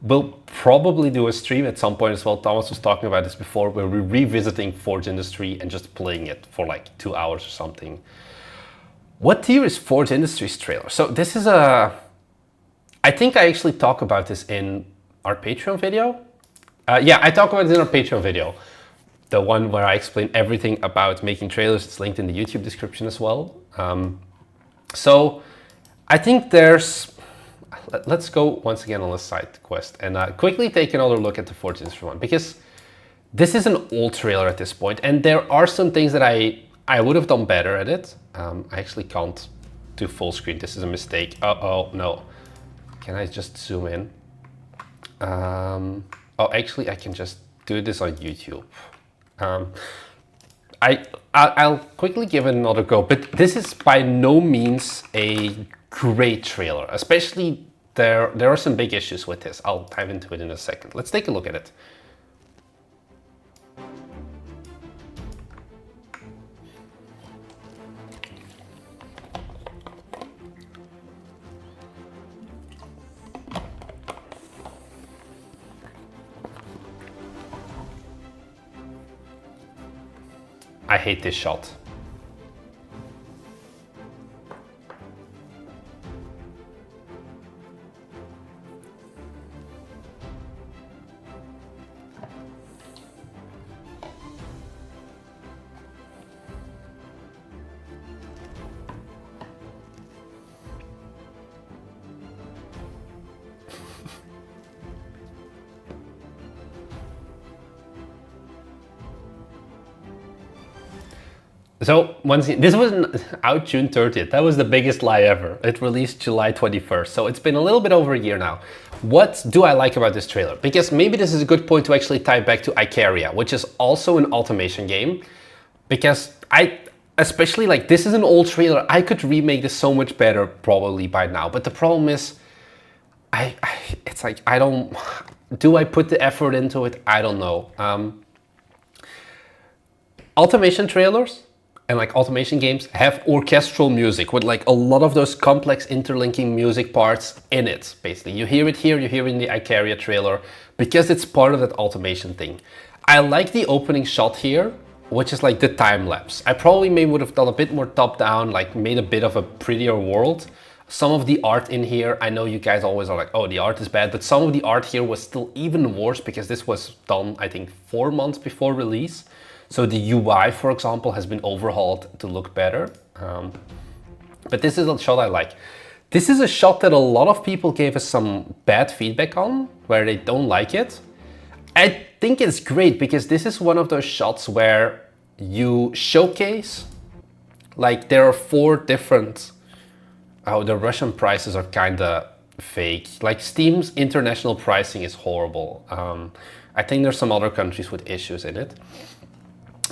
We'll probably do a stream at some point as well. Thomas was talking about this before, where we're revisiting Forge Industry and just playing it for like 2 hours or something. What tier is Forge Industry's trailer? So this is I think I actually talk about this in our Patreon video. Yeah, I talk about it in our Patreon video. The one where I explain everything about making trailers. It's linked in the YouTube description as well. So I think let's go once again on a side quest and quickly take another look at the Forge Industry one, because this is an old trailer at this point, and there are some things that I would have done better at it. I actually can't do full screen. This is a mistake. Oh no. Can I just zoom in? Oh, actually I can just do this on YouTube. I'll quickly give it another go, but this is by no means a great trailer, especially there are some big issues with this. I'll dive into it in a second. Let's take a look at it. I hate this shot. So once this was out June 30th. That was the biggest lie ever. It released July 21st. So it's been a little bit over a year now. What do I like about this trailer? Because maybe this is a good point to actually tie back to Icaria, which is also an automation game. Because especially like this is an old trailer. I could remake this so much better probably by now. But the problem is, it's like, do I put the effort into it? I don't know. Automation trailers and like automation games have orchestral music with like a lot of those complex interlinking music parts in it, basically. You hear it here, you hear it in the Icaria trailer, because it's part of that automation thing. I like the opening shot here, which is like the time lapse. I probably maybe would have done a bit more top down, like made a bit of a prettier world. Some of the art in here, I know you guys always are like, oh, the art is bad, but some of the art here was still even worse because this was done, I think, 4 months before release. So the UI, for example, has been overhauled to look better. But this is a shot I like. This is a shot that a lot of people gave us some bad feedback on, where they don't like it. I think it's great because this is one of those shots where you showcase, like there are 4 different, oh, the Russian prices are kind of fake. Like Steam's international pricing is horrible. I think there's some other countries with issues in it.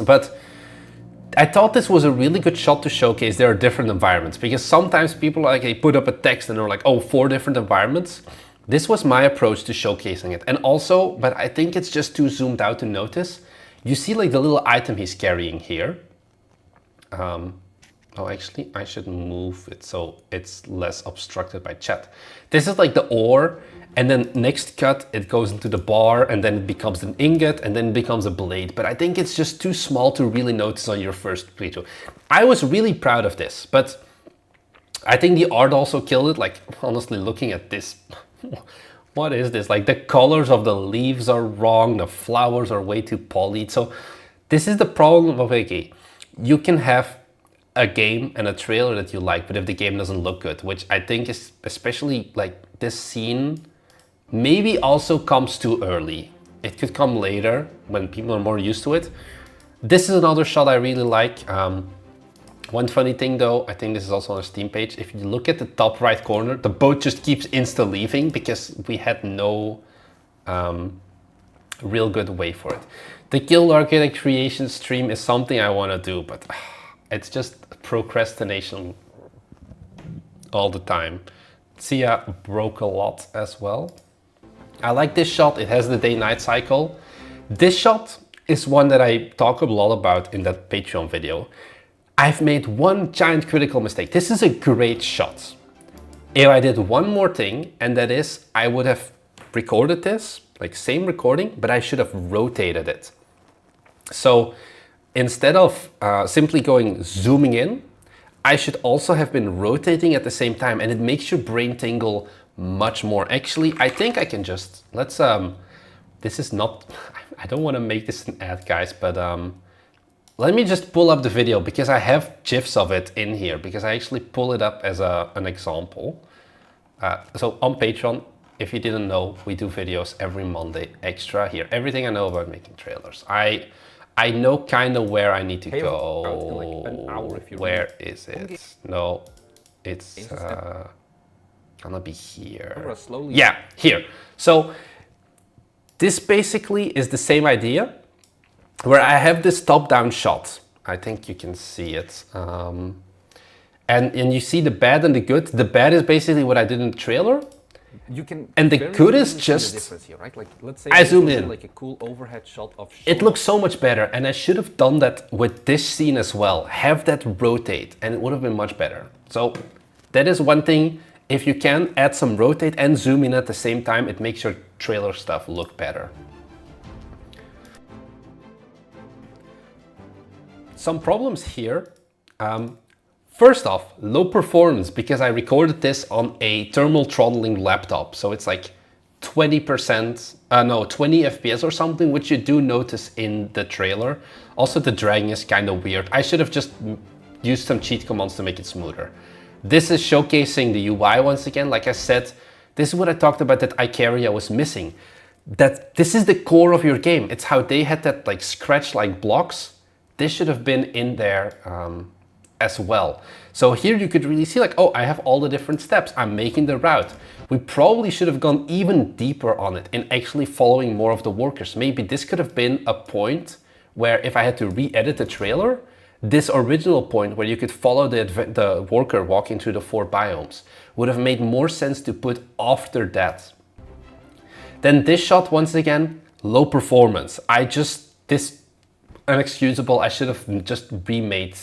But I thought this was a really good shot to showcase there are different environments, because sometimes people like they put up a text and they're like, oh, 4 different environments. This was my approach to showcasing it. And also, but I think it's just too zoomed out to notice, you see like the little item he's carrying here. Oh, actually, I should move it so it's less obstructed by chat. This is like the ore, and then next cut, it goes into the bar, and then it becomes an ingot, and then it becomes a blade. But I think it's just too small to really notice on your first playthrough. I was really proud of this, but I think the art also killed it. Like, honestly, looking at this, what is this? Like, the colors of the leaves are wrong, the flowers are way too polyed. So this is the problem of a game. You can have a game and a trailer that you like, but if the game doesn't look good, which I think is especially like this scene maybe also comes too early. It could come later when people are more used to it. This is another shot I really like. One funny thing though, I think this is also on a Steam page. If you look at the top right corner, the boat just keeps insta leaving because we had no real good way for it. The Guild Architect creation stream is something I want to do, but it's just procrastination all the time. Sia broke a lot as well. I like this shot. It has the day-night cycle. This shot is one that I talk a lot about in that Patreon video. I've made one giant critical mistake. This is a great shot. If I did one more thing, and that is I would have recorded this, like same recording, but I should have rotated it. So instead of simply zooming in, I should also have been rotating at the same time, and it makes your brain tingle much more. Actually, I think I can just, let's, this is not, I don't want to make this an ad, guys, but let me just pull up the video because I have GIFs of it in here because I actually pull it up as an example. So on Patreon, if you didn't know, we do videos every Monday extra here. Everything I know about making trailers. I know kind of where I need to go. Like an hour if you where is it? No, it's gonna be here. Yeah, here. So this basically is the same idea where I have this top-down shot. I think you can see it. And you see the bad and the good. The bad is basically what I did in the trailer. You can, and the good is just, here, right? Like, let's say I zoom in. Like a cool overhead shot of it looks so much better, and I should have done that with this scene as well. Have that rotate, and it would have been much better. So that is one thing. If you can add some rotate and zoom in at the same time, it makes your trailer stuff look better. Some problems here. First off, low performance because I recorded this on a thermal throttling laptop. So it's like 20%, 20 FPS or something, which you do notice in the trailer. Also, the dragging is kind of weird. I should have just used some cheat commands to make it smoother. This is showcasing the UI once again. Like I said, this is what I talked about that Icaria was missing. That this is the core of your game. It's how they had that like scratch-like blocks. this should have been in there as well. So here you could really see like, oh, I have all the different steps. I'm making the route. We probably should have gone even deeper on it and actually following more of the workers. Maybe this could have been a point where if I had to re-edit the trailer, this original point where you could follow the worker walking through the 4 biomes would have made more sense to put after that. Then this shot, once again, low performance. This unexcusable. I should have just remade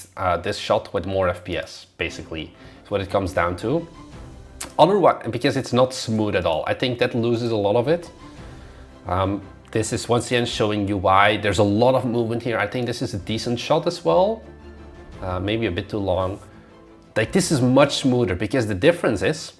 this shot with more FPS, basically. Is what it comes down to. Otherwise, because it's not smooth at all. I think that loses a lot of it. This is once again showing you why. There's a lot of movement here. I think this is a decent shot as well. Maybe a bit too long. Like this is much smoother because the difference is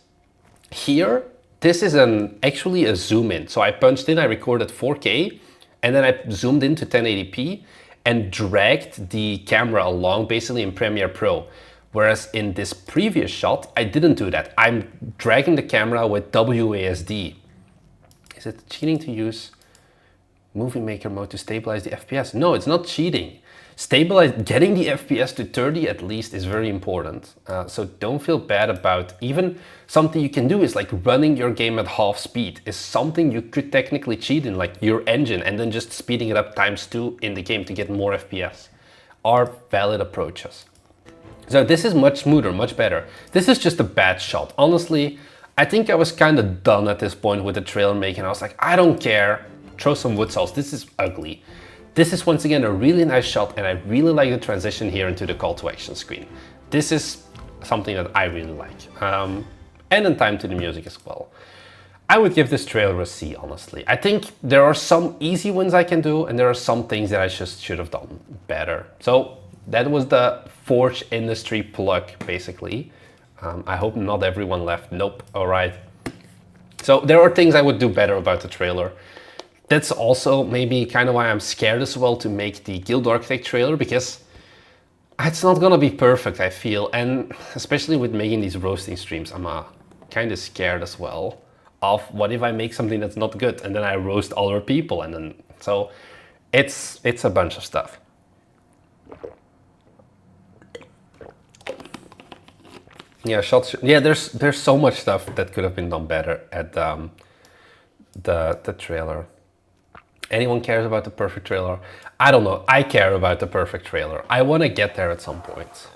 here, this is actually a zoom in. So I punched in, I recorded 4K and then I zoomed into 1080p and dragged the camera along basically in Premiere Pro. Whereas in this previous shot, I didn't do that. I'm dragging the camera with WASD. Is it cheating to use Movie Maker mode to stabilize the FPS? No, it's not cheating. Getting the FPS to 30 at least is very important. So don't feel bad about even something you can do is like running your game at half speed is something you could technically cheat in, like your engine, and then just speeding it up ×2 in the game to get more FPS are valid approaches. So this is much smoother, much better. This is just a bad shot. Honestly, I think I was kind of done at this point with the trailer making. I was like, I don't care, throw some wood cells, this is ugly. This is once again a really nice shot and I really like the transition here into the call to action screen. This is something that I really like. And then time to the music as well. I would give this trailer a C, honestly. I think there are some easy ones I can do and there are some things that I just should have done better. So that was the Forge Industry plug, basically. I hope not everyone left. Nope, all right. So there are things I would do better about the trailer. That's also maybe kind of why I'm scared as well to make the Guild Architect trailer, because it's not gonna be perfect, I feel. And especially with making these roasting streams, I'm kind of scared as well of what if I make something that's not good and then I roast other people, and then so it's a bunch of stuff. Yeah, shots. Yeah, there's so much stuff that could have been done better at the trailer. Anyone cares about the perfect trailer? I don't know. I care about the perfect trailer. I want to get there at some point.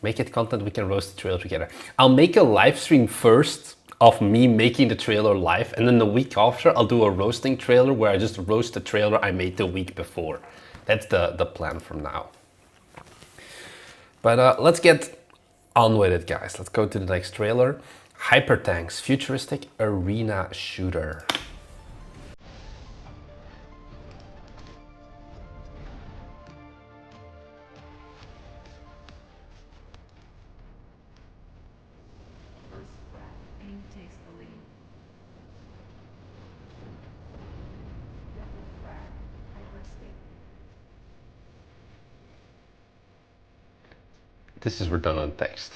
Make it content we can roast the trailer together. I'll make a live stream first of me making the trailer live, and then the week after I'll do a roasting trailer where I just roast the trailer I made the week before. That's the plan from now. But let's get on with it, guys. Let's go to the next trailer. Hyper Tanks, futuristic arena shooter. This is redundant text.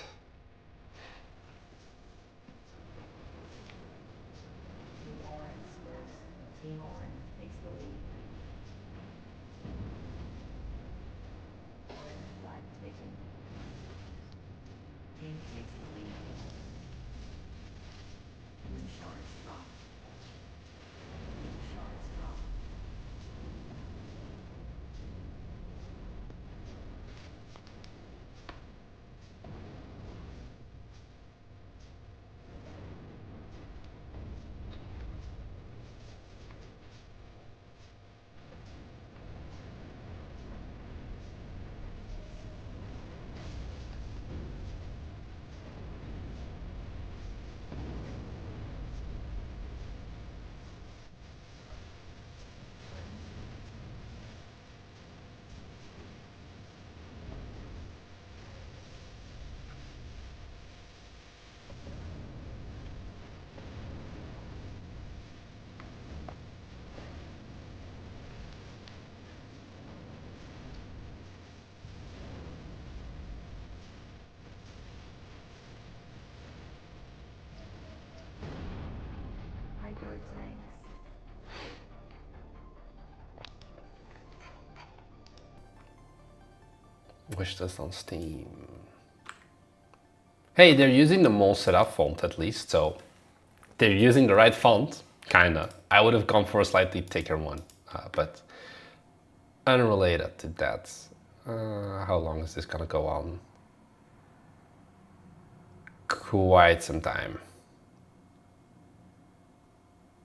Wish list on Steam. Hey, they're using the mole setup font at least, so they're using the right font, kinda. I would have gone for a slightly thicker one, but unrelated to that. How long is this gonna go on? Quite some time.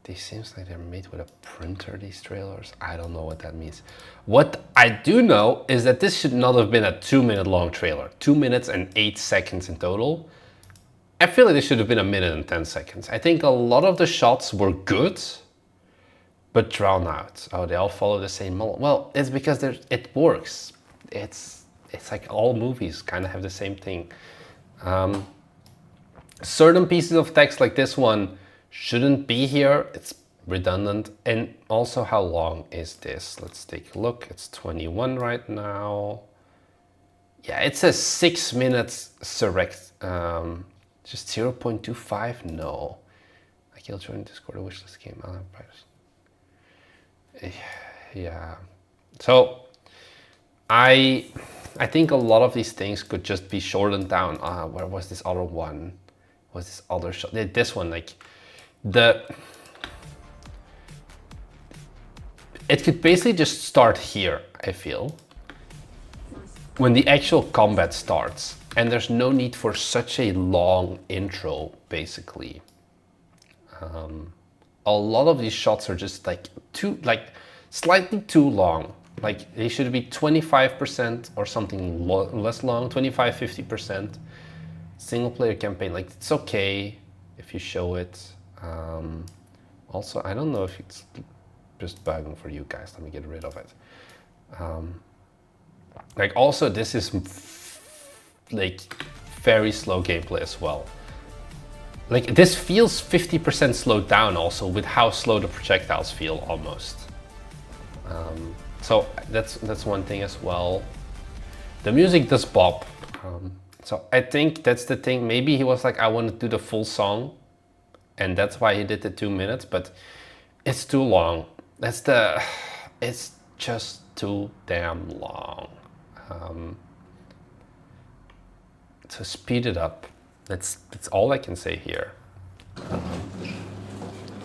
These seems like they're made with a printer, these trailers. I don't know what that means. What I do know is that this should not have been a 2-minute long trailer. 2 minutes and 8 seconds in total. I feel like this should have been 1 minute and 10 seconds. I think a lot of the shots were good, but drawn out. Oh, they all follow the same model. Well, it's because it works. It's like all movies kind of have the same thing. Certain pieces of text like this one shouldn't be here. It's redundant. And also, how long is this? Let's take a look. It's 21 right now. Yeah, it says 6 minutes select. Just 0.25? No. I killed you in Discord. I wish this game out of price. Yeah. So I think a lot of these things could just be shortened down. Where was this other one? Was this other shot? This one, like it could basically just start here, I feel, when the actual combat starts, and there's no need for such a long intro, basically. A lot of these shots are just slightly too long. Like they should be 25% or something less long, 25, 50%. Single player campaign, like it's okay if you show it. Also, I don't know if it's just bugging for you guys. Let me get rid of it. Like also, this is like very slow gameplay as well. Like this feels 50% slowed down also with how slow the projectiles feel almost. So that's one thing as well. The music does bop. So I think that's the thing. Maybe he was like, I want to do the full song, and that's why he did the 2 minutes, but it's too long. It's just too damn long. To speed it up, that's all I can say here.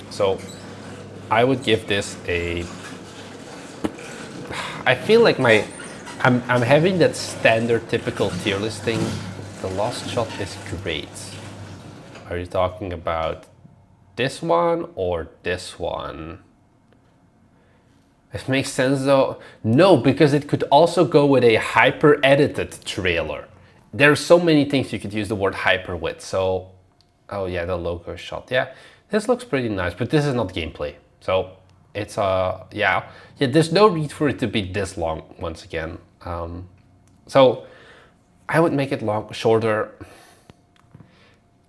So I would give this a, I feel like I'm having that standard typical tier list thing. The last shot is great. Are you talking about this one or this one? It makes sense though. No, because it could also go with a hyper edited trailer. There are so many things you could use the word hyper with. So, oh yeah, the logo shot. Yeah, this looks pretty nice, but this is not gameplay. So it's yeah, there's no need for it to be this long once again. So I would make it shorter.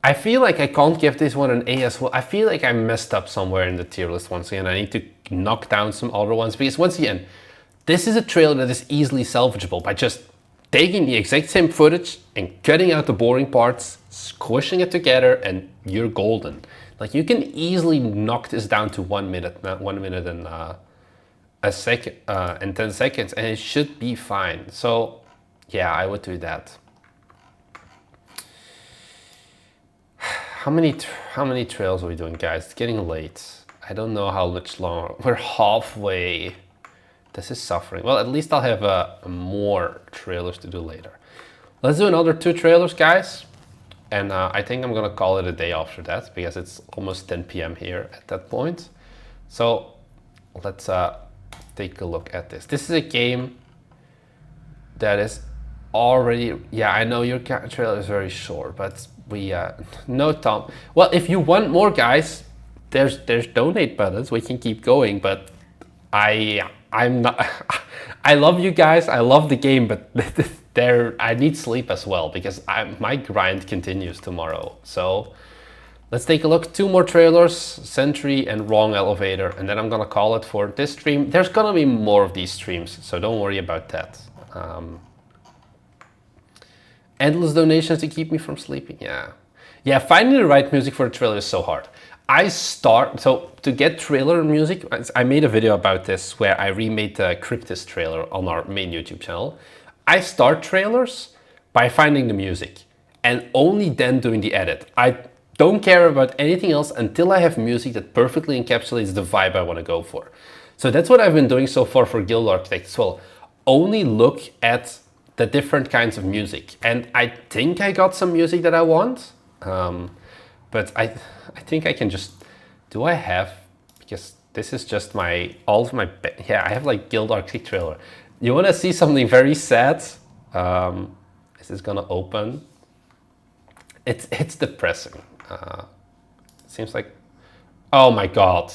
I feel like I can't give this one an A as well. I feel like I messed up somewhere in the tier list once again. I need to knock down some other ones because once again, this is a trailer that is easily salvageable by just taking the exact same footage and cutting out the boring parts, squishing it together, and you're golden. Like you can easily knock this down to 1 minute, not 1 minute and a second and 10 seconds, and it should be fine. So yeah, I would do that. How many trails are we doing, guys? It's getting late. I don't know how much longer. We're halfway. This is suffering. Well, at least I'll have more trailers to do later. Let's do another 2 trailers, guys. And I think I'm gonna call it a day after that because it's almost 10 p.m. here at that point. So let's take a look at this. This is a game that is already, yeah, I know your trailer is very short, but we no Tom. Well, if you want more, guys, there's donate buttons. We can keep going, but I'm not. I love you guys. I love the game, but I need sleep as well because my grind continues tomorrow. So let's take a look. 2 more trailers, Sentry and Wrong Elevator, and then I'm gonna call it for this stream. There's gonna be more of these streams, so don't worry about that. Endless donations to keep me from sleeping. Yeah, finding the right music for a trailer is so hard. So to get trailer music, I made a video about this where I remade the Cryptis trailer on our main YouTube channel. I start trailers by finding the music and only then doing the edit. I don't care about anything else until I have music that perfectly encapsulates the vibe I want to go for. So that's what I've been doing so far for Guild Architect as well. Only look at the different kinds of music. And I think I got some music that I want, but I think I can just, do I have, because this is just all of my, yeah, I have like Guild Architect trailer. You want to see something very sad? Is this gonna open? It's depressing. Seems like, oh my God.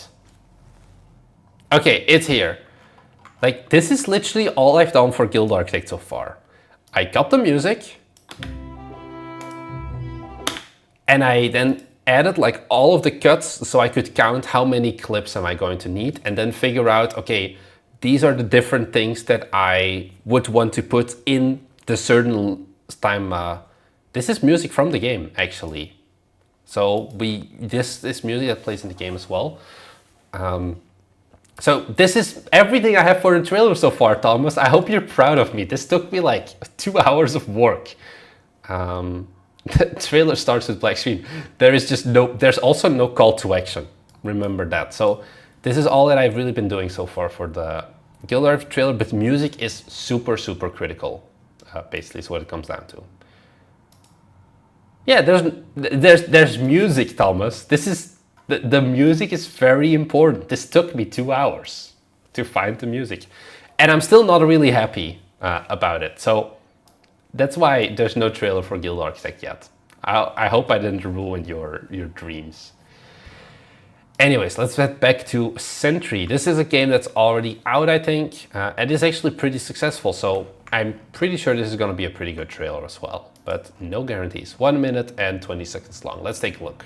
Okay, it's here. Like, this is literally all I've done for Guild Architect so far. I got the music, and I then added like all of the cuts so I could count how many clips am I going to need, and then figure out, okay, these are the different things that I would want to put in the certain time. This is music from the game, actually. So this is music that plays in the game as well. So this is everything I have for the trailer so far, Thomas. I hope you're proud of me. This took me like 2 hours of work. The trailer starts with black screen. There's also no call to action. Remember that. So this is all that I've really been doing so far for the Guild Architect trailer, but music is super, super critical. Basically is what it comes down to. Yeah, there's music, Thomas. This is the music is very important. This took me 2 hours to find the music, and I'm still not really happy about it. So that's why there's no trailer for Guild Architect yet. I hope I didn't ruin your dreams. Anyways, let's get back to Sentry. This is a game that's already out, I think, and is actually pretty successful. So I'm pretty sure this is going to be a pretty good trailer as well, but no guarantees. 1 minute and 20 seconds long. Let's take a look.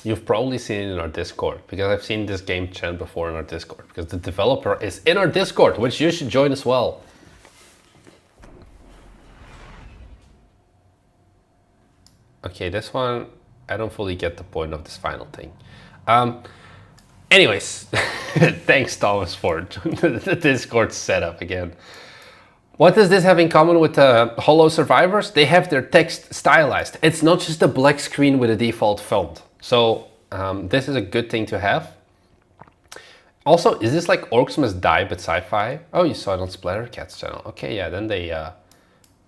You've probably seen it in our Discord, because I've seen this game chat before in our Discord, because the developer is in our Discord, which you should join as well. Okay, this one, I don't fully get the point of this final thing. Anyways, thanks Thomas for the Discord setup again. What does this have in common with Holo Survivors? They have their text stylized. It's not just a black screen with a default font. So this is a good thing to have. Also, is this like Orcs Must Die but sci-fi? Oh, you saw it on Splattercat's channel. Okay, yeah, then they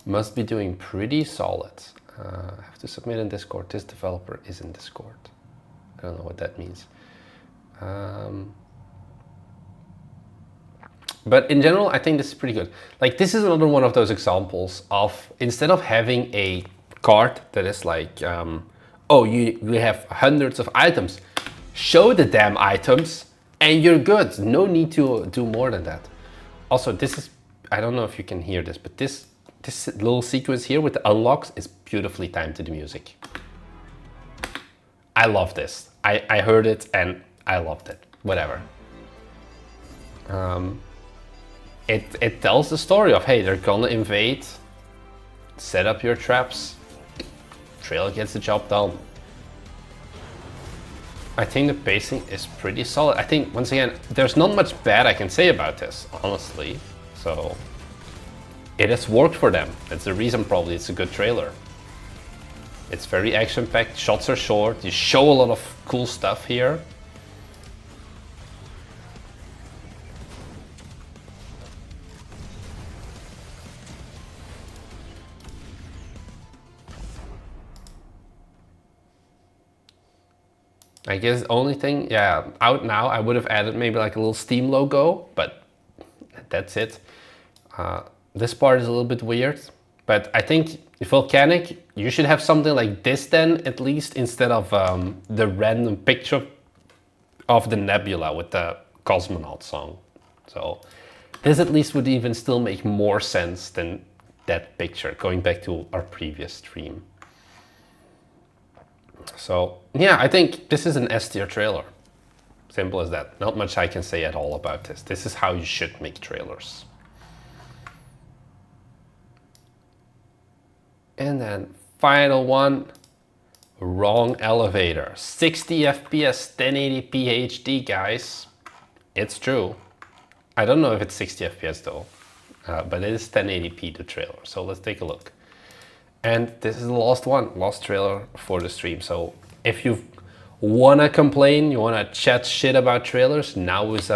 must be doing pretty solid. I have to submit in Discord. This developer is in Discord. I don't know what that means. But in general, I think this is pretty good. Like, this is another one of those examples of, instead of having a card that is like, oh, you have hundreds of items, show the damn items and you're good. No need to do more than that. Also, this is, I don't know if you can hear this, but this little sequence here with the unlocks is beautifully timed to the music. I love this. I heard it and I loved it. Whatever. It tells the story of, hey, they're gonna invade, set up your traps, Trail gets the job done. I think the pacing is pretty solid. I think, once again, there's not much bad I can say about this, honestly. So, it has worked for them. That's the reason probably it's a good trailer. It's very action-packed, shots are short, you show a lot of cool stuff here. I guess the only thing, yeah, out now, I would have added maybe like a little Steam logo, but that's it. This part is a little bit weird, but I think Volcanic, you should have something like this then, at least, instead of the random picture of the nebula with the cosmonaut song. So this at least would even still make more sense than that picture, going back to our previous stream. So yeah, I think this is an S tier trailer. Simple as that. Not much I can say at all about this. This is how you should make trailers. And then final one, wrong elevator. 60 FPS, 1080p HD, guys. It's true. I don't know if it's 60 FPS though, but it is 1080p the trailer. So let's take a look. And this is the last trailer for the stream. So if you wanna complain, you wanna chat shit about trailers, now is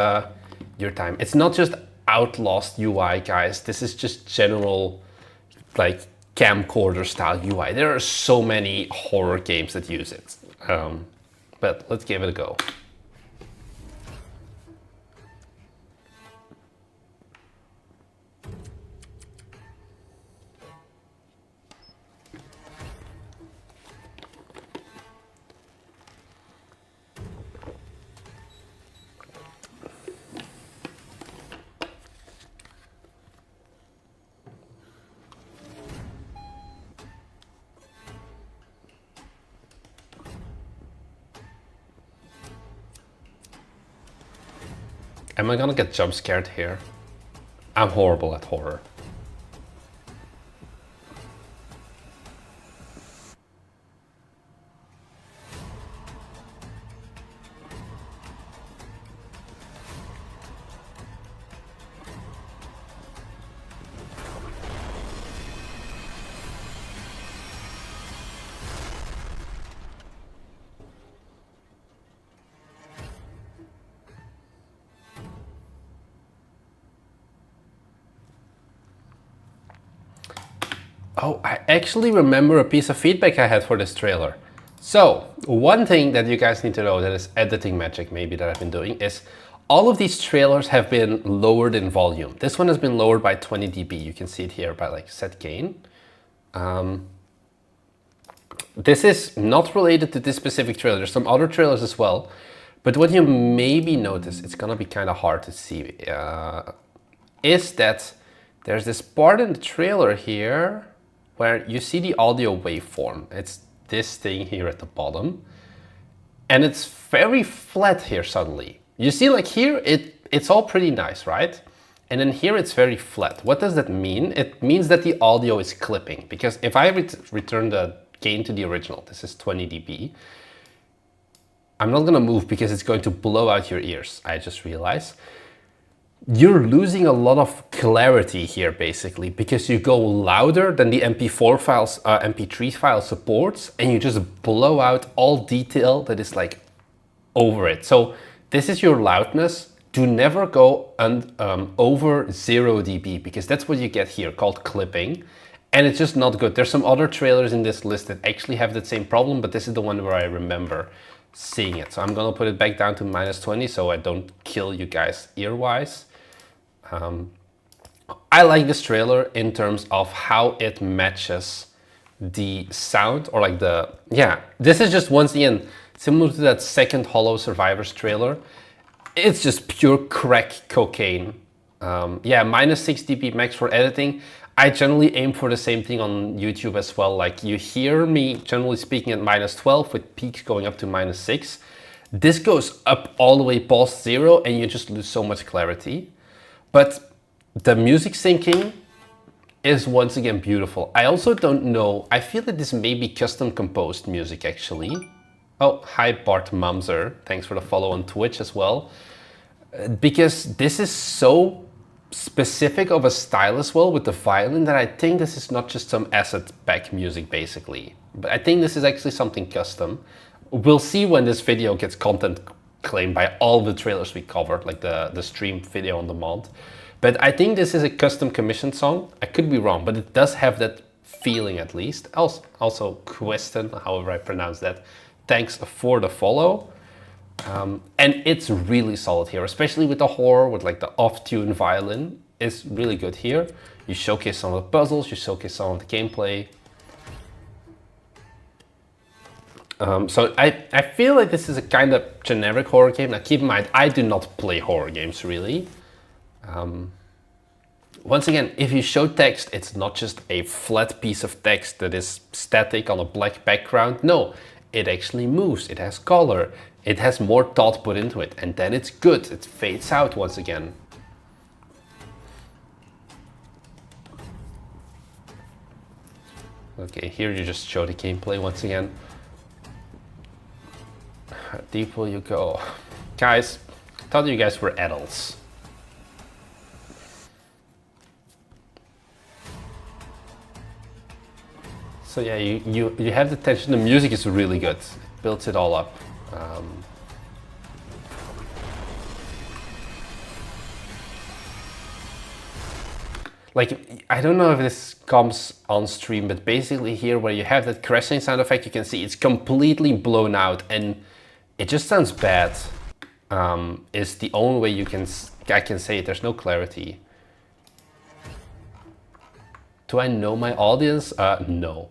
your time. It's not just Outlast UI, guys. This is just general, like, camcorder style UI. There are so many horror games that use it. But let's give it a go. Am I gonna get jump scared here? I'm horrible at horror. Oh, I actually remember a piece of feedback I had for this trailer. So, one thing that you guys need to know that is editing magic maybe that I've been doing is all of these trailers have been lowered in volume. This one has been lowered by 20 dB. You can see it here by like set gain. This is not related to this specific trailer. There's some other trailers as well. But what you maybe notice, it's gonna be kind of hard to see, is that there's this part in the trailer here where you see the audio waveform. It's this thing here at the bottom. And it's very flat here suddenly. You see, like here, it's all pretty nice, right? And then here it's very flat. What does that mean? It means that the audio is clipping, because if I return the gain to the original, this is 20 dB, I'm not gonna move because it's going to blow out your ears, I just realized. You're losing a lot of clarity here basically, because you go louder than the MP3 file supports, and you just blow out all detail that is like over it. So this is your loudness. Do never go over 0 dB, because that's what you get here, called clipping. And it's just not good. There's some other trailers in this list that actually have that same problem, but this is the one where I remember seeing it. So I'm gonna put it back down to -20 so I don't kill you guys ear-wise. I like this trailer in terms of how it matches the sound, or like this is just, once again, similar to that second Holo Survivors trailer. It's just pure crack cocaine. -6 dB max for editing. I generally aim for the same thing on YouTube as well. Like, you hear me generally speaking at -12 with peaks going up to -6. This goes up all the way past 0 and you just lose so much clarity. But the music syncing is once again beautiful. I also don't know, I feel that this may be custom composed music actually. Oh, hi Bart Mumser, thanks for the follow on Twitch as well. Because this is so specific of a style as well with the violin that I think this is not just some asset pack music basically. But I think this is actually something custom. We'll see when this video gets content claimed by all the trailers we covered, like the stream video on demand. But I think this is a custom commissioned song. I could be wrong, but it does have that feeling at least. Also Queston, however I pronounce that. Thanks for the follow. And it's really solid here, especially with the horror, with like the off-tune violin. It's really good here. You showcase some of the puzzles, you showcase some of the gameplay. So I feel like this is a kind of generic horror game. Now keep in mind, I do not play horror games really. Once again, if you show text, it's not just a flat piece of text that is static on a black background. No, it actually moves, it has color, it has more thought put into it, and then it's good, it fades out once again. Okay, here you just show the gameplay once again. How deep will you go? Guys, I thought you guys were adults. So yeah, you have the tension, the music is really good. It builds it all up. Like, I don't know if this comes on stream, but basically here where you have that crashing sound effect, you can see it's completely blown out and it just sounds bad. Is the only way I can say it. There's no clarity. Do I know my audience? No.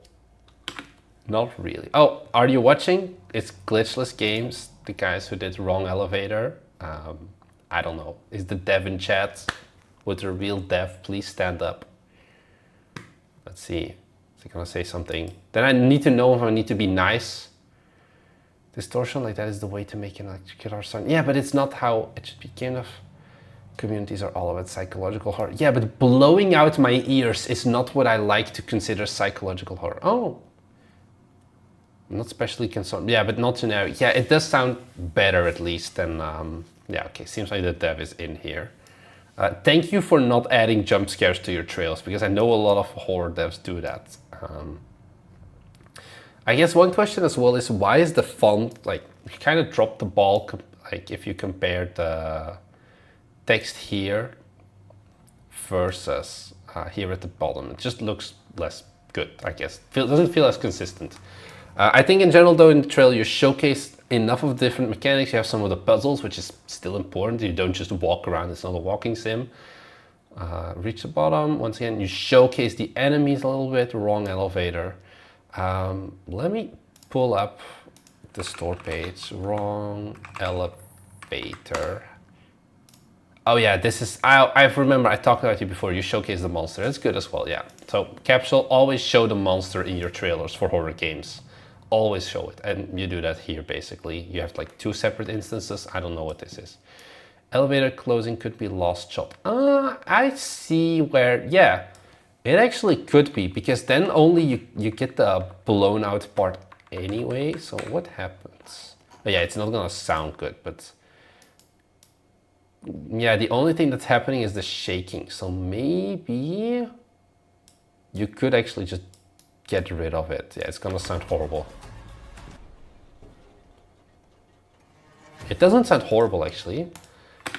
Not really. Oh, are you watching? It's Glitchless Games, the guys who did Wrong Elevator. I don't know. Is the dev in chat? Would the real dev please stand up? Let's see. Is he gonna say something? Then I need to know if I need to be nice. Distortion like that is the way to make an electric guitar sound. Yeah, but it's not how it should be. Kind of communities are all about psychological horror. Yeah, but blowing out my ears is not what I like to consider psychological horror. Oh. I'm not specially concerned. Yeah, but not generic. Yeah, it does sound better at least than... yeah, okay, seems like the dev is in here. Thank you for not adding jump scares to your trails, because I know a lot of horror devs do that. I guess one question as well is, why is the font, like, you kind of dropped the ball, like if you compare the text here versus here at the bottom. It just looks less good, I guess. Doesn't feel as consistent. I think in general though, in the trail you showcase enough of different mechanics. You have some of the puzzles, which is still important. You don't just walk around, it's not a walking sim. Reach the bottom. Once again, you showcase the enemies a little bit. Wrong elevator. Let me pull up the store page. Wrong elevator. Oh yeah, this is, I remember I talked about it before. You showcase the monster. That's good as well, yeah. So Capsule, always show the monster in your trailers for horror games. Always show it, and you do that here basically. You have like two separate instances. I don't know what this is. Elevator closing could be lost shot. I see where, yeah, it actually could be, because then only you get the blown out part anyway. So what happens? Oh, yeah, it's not gonna sound good, but yeah, the only thing that's happening is the shaking. So maybe you could actually just get rid of it. Yeah, it's gonna sound horrible. It doesn't sound horrible actually,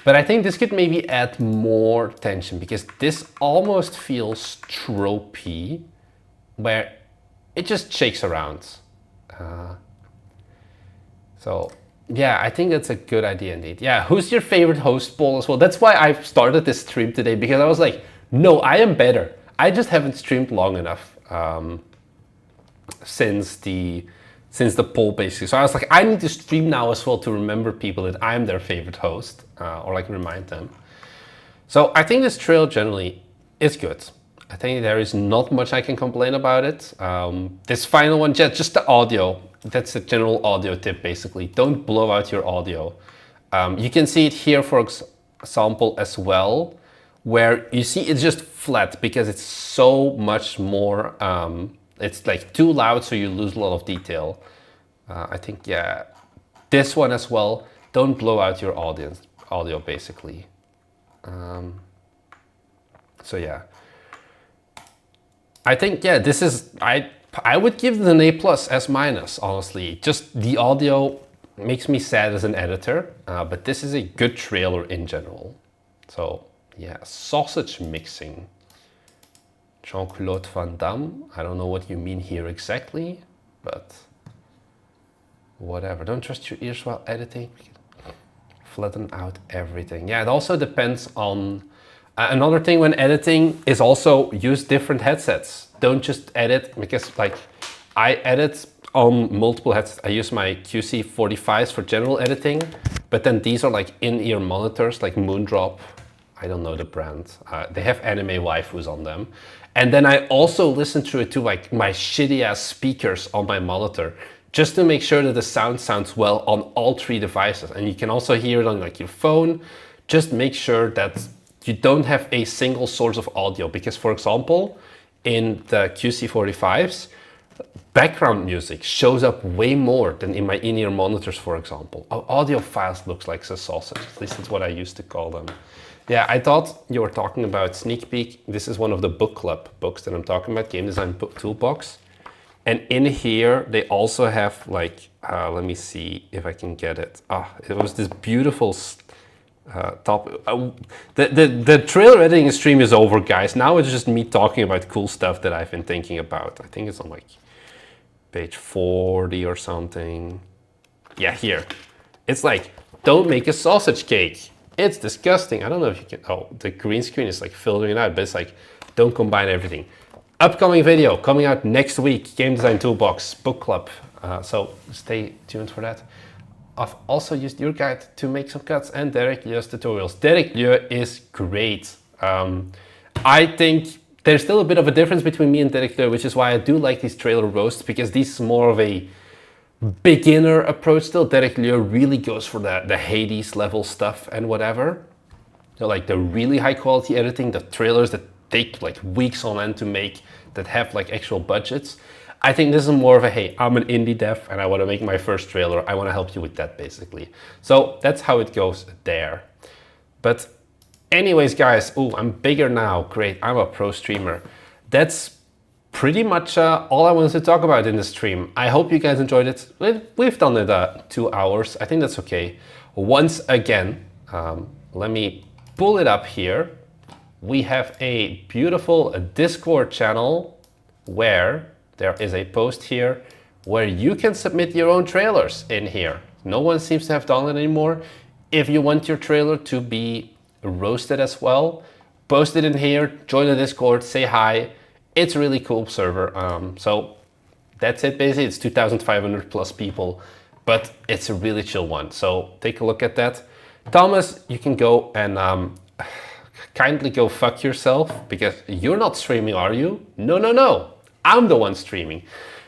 but I think this could maybe add more tension, because this almost feels tropey, where it just shakes around. So yeah, I think that's a good idea indeed. Yeah, who's your favorite host, Paul, as well? That's why I started this stream today, because I was like, no, I am better. I just haven't streamed long enough since the poll basically. So I was like, I need to stream now as well to remember people that I'm their favorite host, or like remind them. So I think this trail generally is good. I think there is not much I can complain about it. This final one, just the audio. That's a general audio tip basically. Don't blow out your audio. You can see it here, for example, as well, where you see it's just flat because it's so much more, it's like too loud, so you lose a lot of detail. I think, yeah, this one as well, don't blow out your audio basically. So yeah, I think, yeah, this is, I would give it an A+ S-, honestly. Just the audio makes me sad as an editor, but this is a good trailer in general. So yeah, sausage mixing. Jean-Claude Van Damme. I don't know what you mean here exactly, but whatever. Don't trust your ears while editing. Flatten out everything. Yeah, it also depends on... another thing when editing is also use different headsets. Don't just edit, because like I edit on multiple headsets. I use my QC45s for general editing, but then these are like in-ear monitors like Moondrop. I don't know the brand. They have anime waifus on them. And then I also listen to it to like my shitty ass speakers on my monitor, just to make sure that the sound sounds well on all three devices. And you can also hear it on like your phone. Just make sure that you don't have a single source of audio, because for example, in the QC45s, background music shows up way more than in my in-ear monitors, for example. Audio files looks like a sausage, at least that's what I used to call them. Yeah, I thought you were talking about Sneak Peek. This is one of the book club books that I'm talking about, Game Design Toolbox. And in here, they also have like, let me see if I can get it. It was this beautiful the trailer editing stream is over, guys. Now it's just me talking about cool stuff that I've been thinking about. I think it's on like page 40 or something. Yeah, here. It's like, don't make a sausage cake. It's disgusting. I don't know if you can, oh, the green screen is like filtering it out, but it's like, don't combine everything. Upcoming video coming out next week, Game Design Toolbox Book Club. So stay tuned for that. I've also used your guide to make some cuts and Derek Lieu's tutorials. Derek Lieu is great. I think there's still a bit of a difference between me and Derek Lieu, which is why I do like these trailer roasts, because this is more of a beginner approach still. Derek Lieu really goes for the Hades level stuff and whatever. So like the really high quality editing, the trailers that take like weeks on end to make, that have like actual budgets. I think this is more of a, hey, I'm an indie dev and I want to make my first trailer. I want to help you with that, basically. So that's how it goes there. But anyways, guys, I'm bigger now. Great, I'm a pro streamer. That's pretty much all I wanted to talk about in the stream. I hope you guys enjoyed it. We've done it 2 hours. I think that's okay. Once again, let me pull it up here. We have a beautiful Discord channel where there is a post here where you can submit your own trailers in here. No one seems to have done it anymore. If you want your trailer to be roasted as well, post it in here, join the Discord, say hi. It's a really cool server. So that's it basically. It's 2,500 plus people, but it's a really chill one. So take a look at that. Thomas, you can go and kindly go fuck yourself, because you're not streaming, are you? No. I'm the one streaming.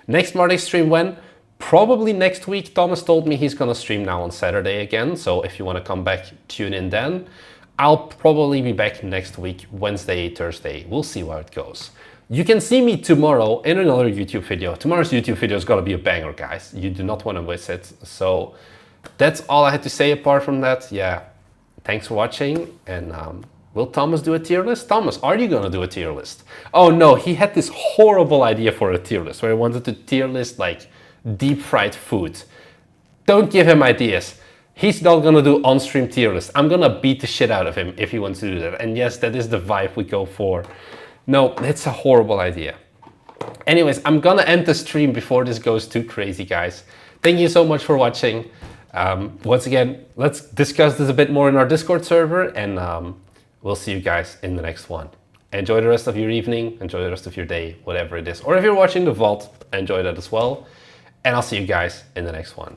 Next Monday stream when? Probably next week. Thomas told me he's gonna stream now on Saturday again. So if you wanna come back, tune in then. I'll probably be back next week, Wednesday, Thursday. We'll see how it goes. You can see me tomorrow in another YouTube video. Tomorrow's YouTube video is gonna be a banger, guys. You do not wanna miss it. So that's all I had to say apart from that. Yeah, thanks for watching, and will Thomas do a tier list? Thomas, are you gonna do a tier list? Oh no, he had this horrible idea for a tier list where he wanted to tier list like deep fried food. Don't give him ideas. He's not gonna do on-stream tier list. I'm gonna beat the shit out of him if he wants to do that. And yes, that is the vibe we go for. No, it's a horrible idea. Anyways, I'm gonna end the stream before this goes too crazy, guys. Thank you so much for watching. Once again, let's discuss this a bit more in our Discord server, and we'll see you guys in the next one. Enjoy the rest of your evening, enjoy the rest of your day, whatever it is. Or if you're watching the vault, enjoy that as well. And I'll see you guys in the next one.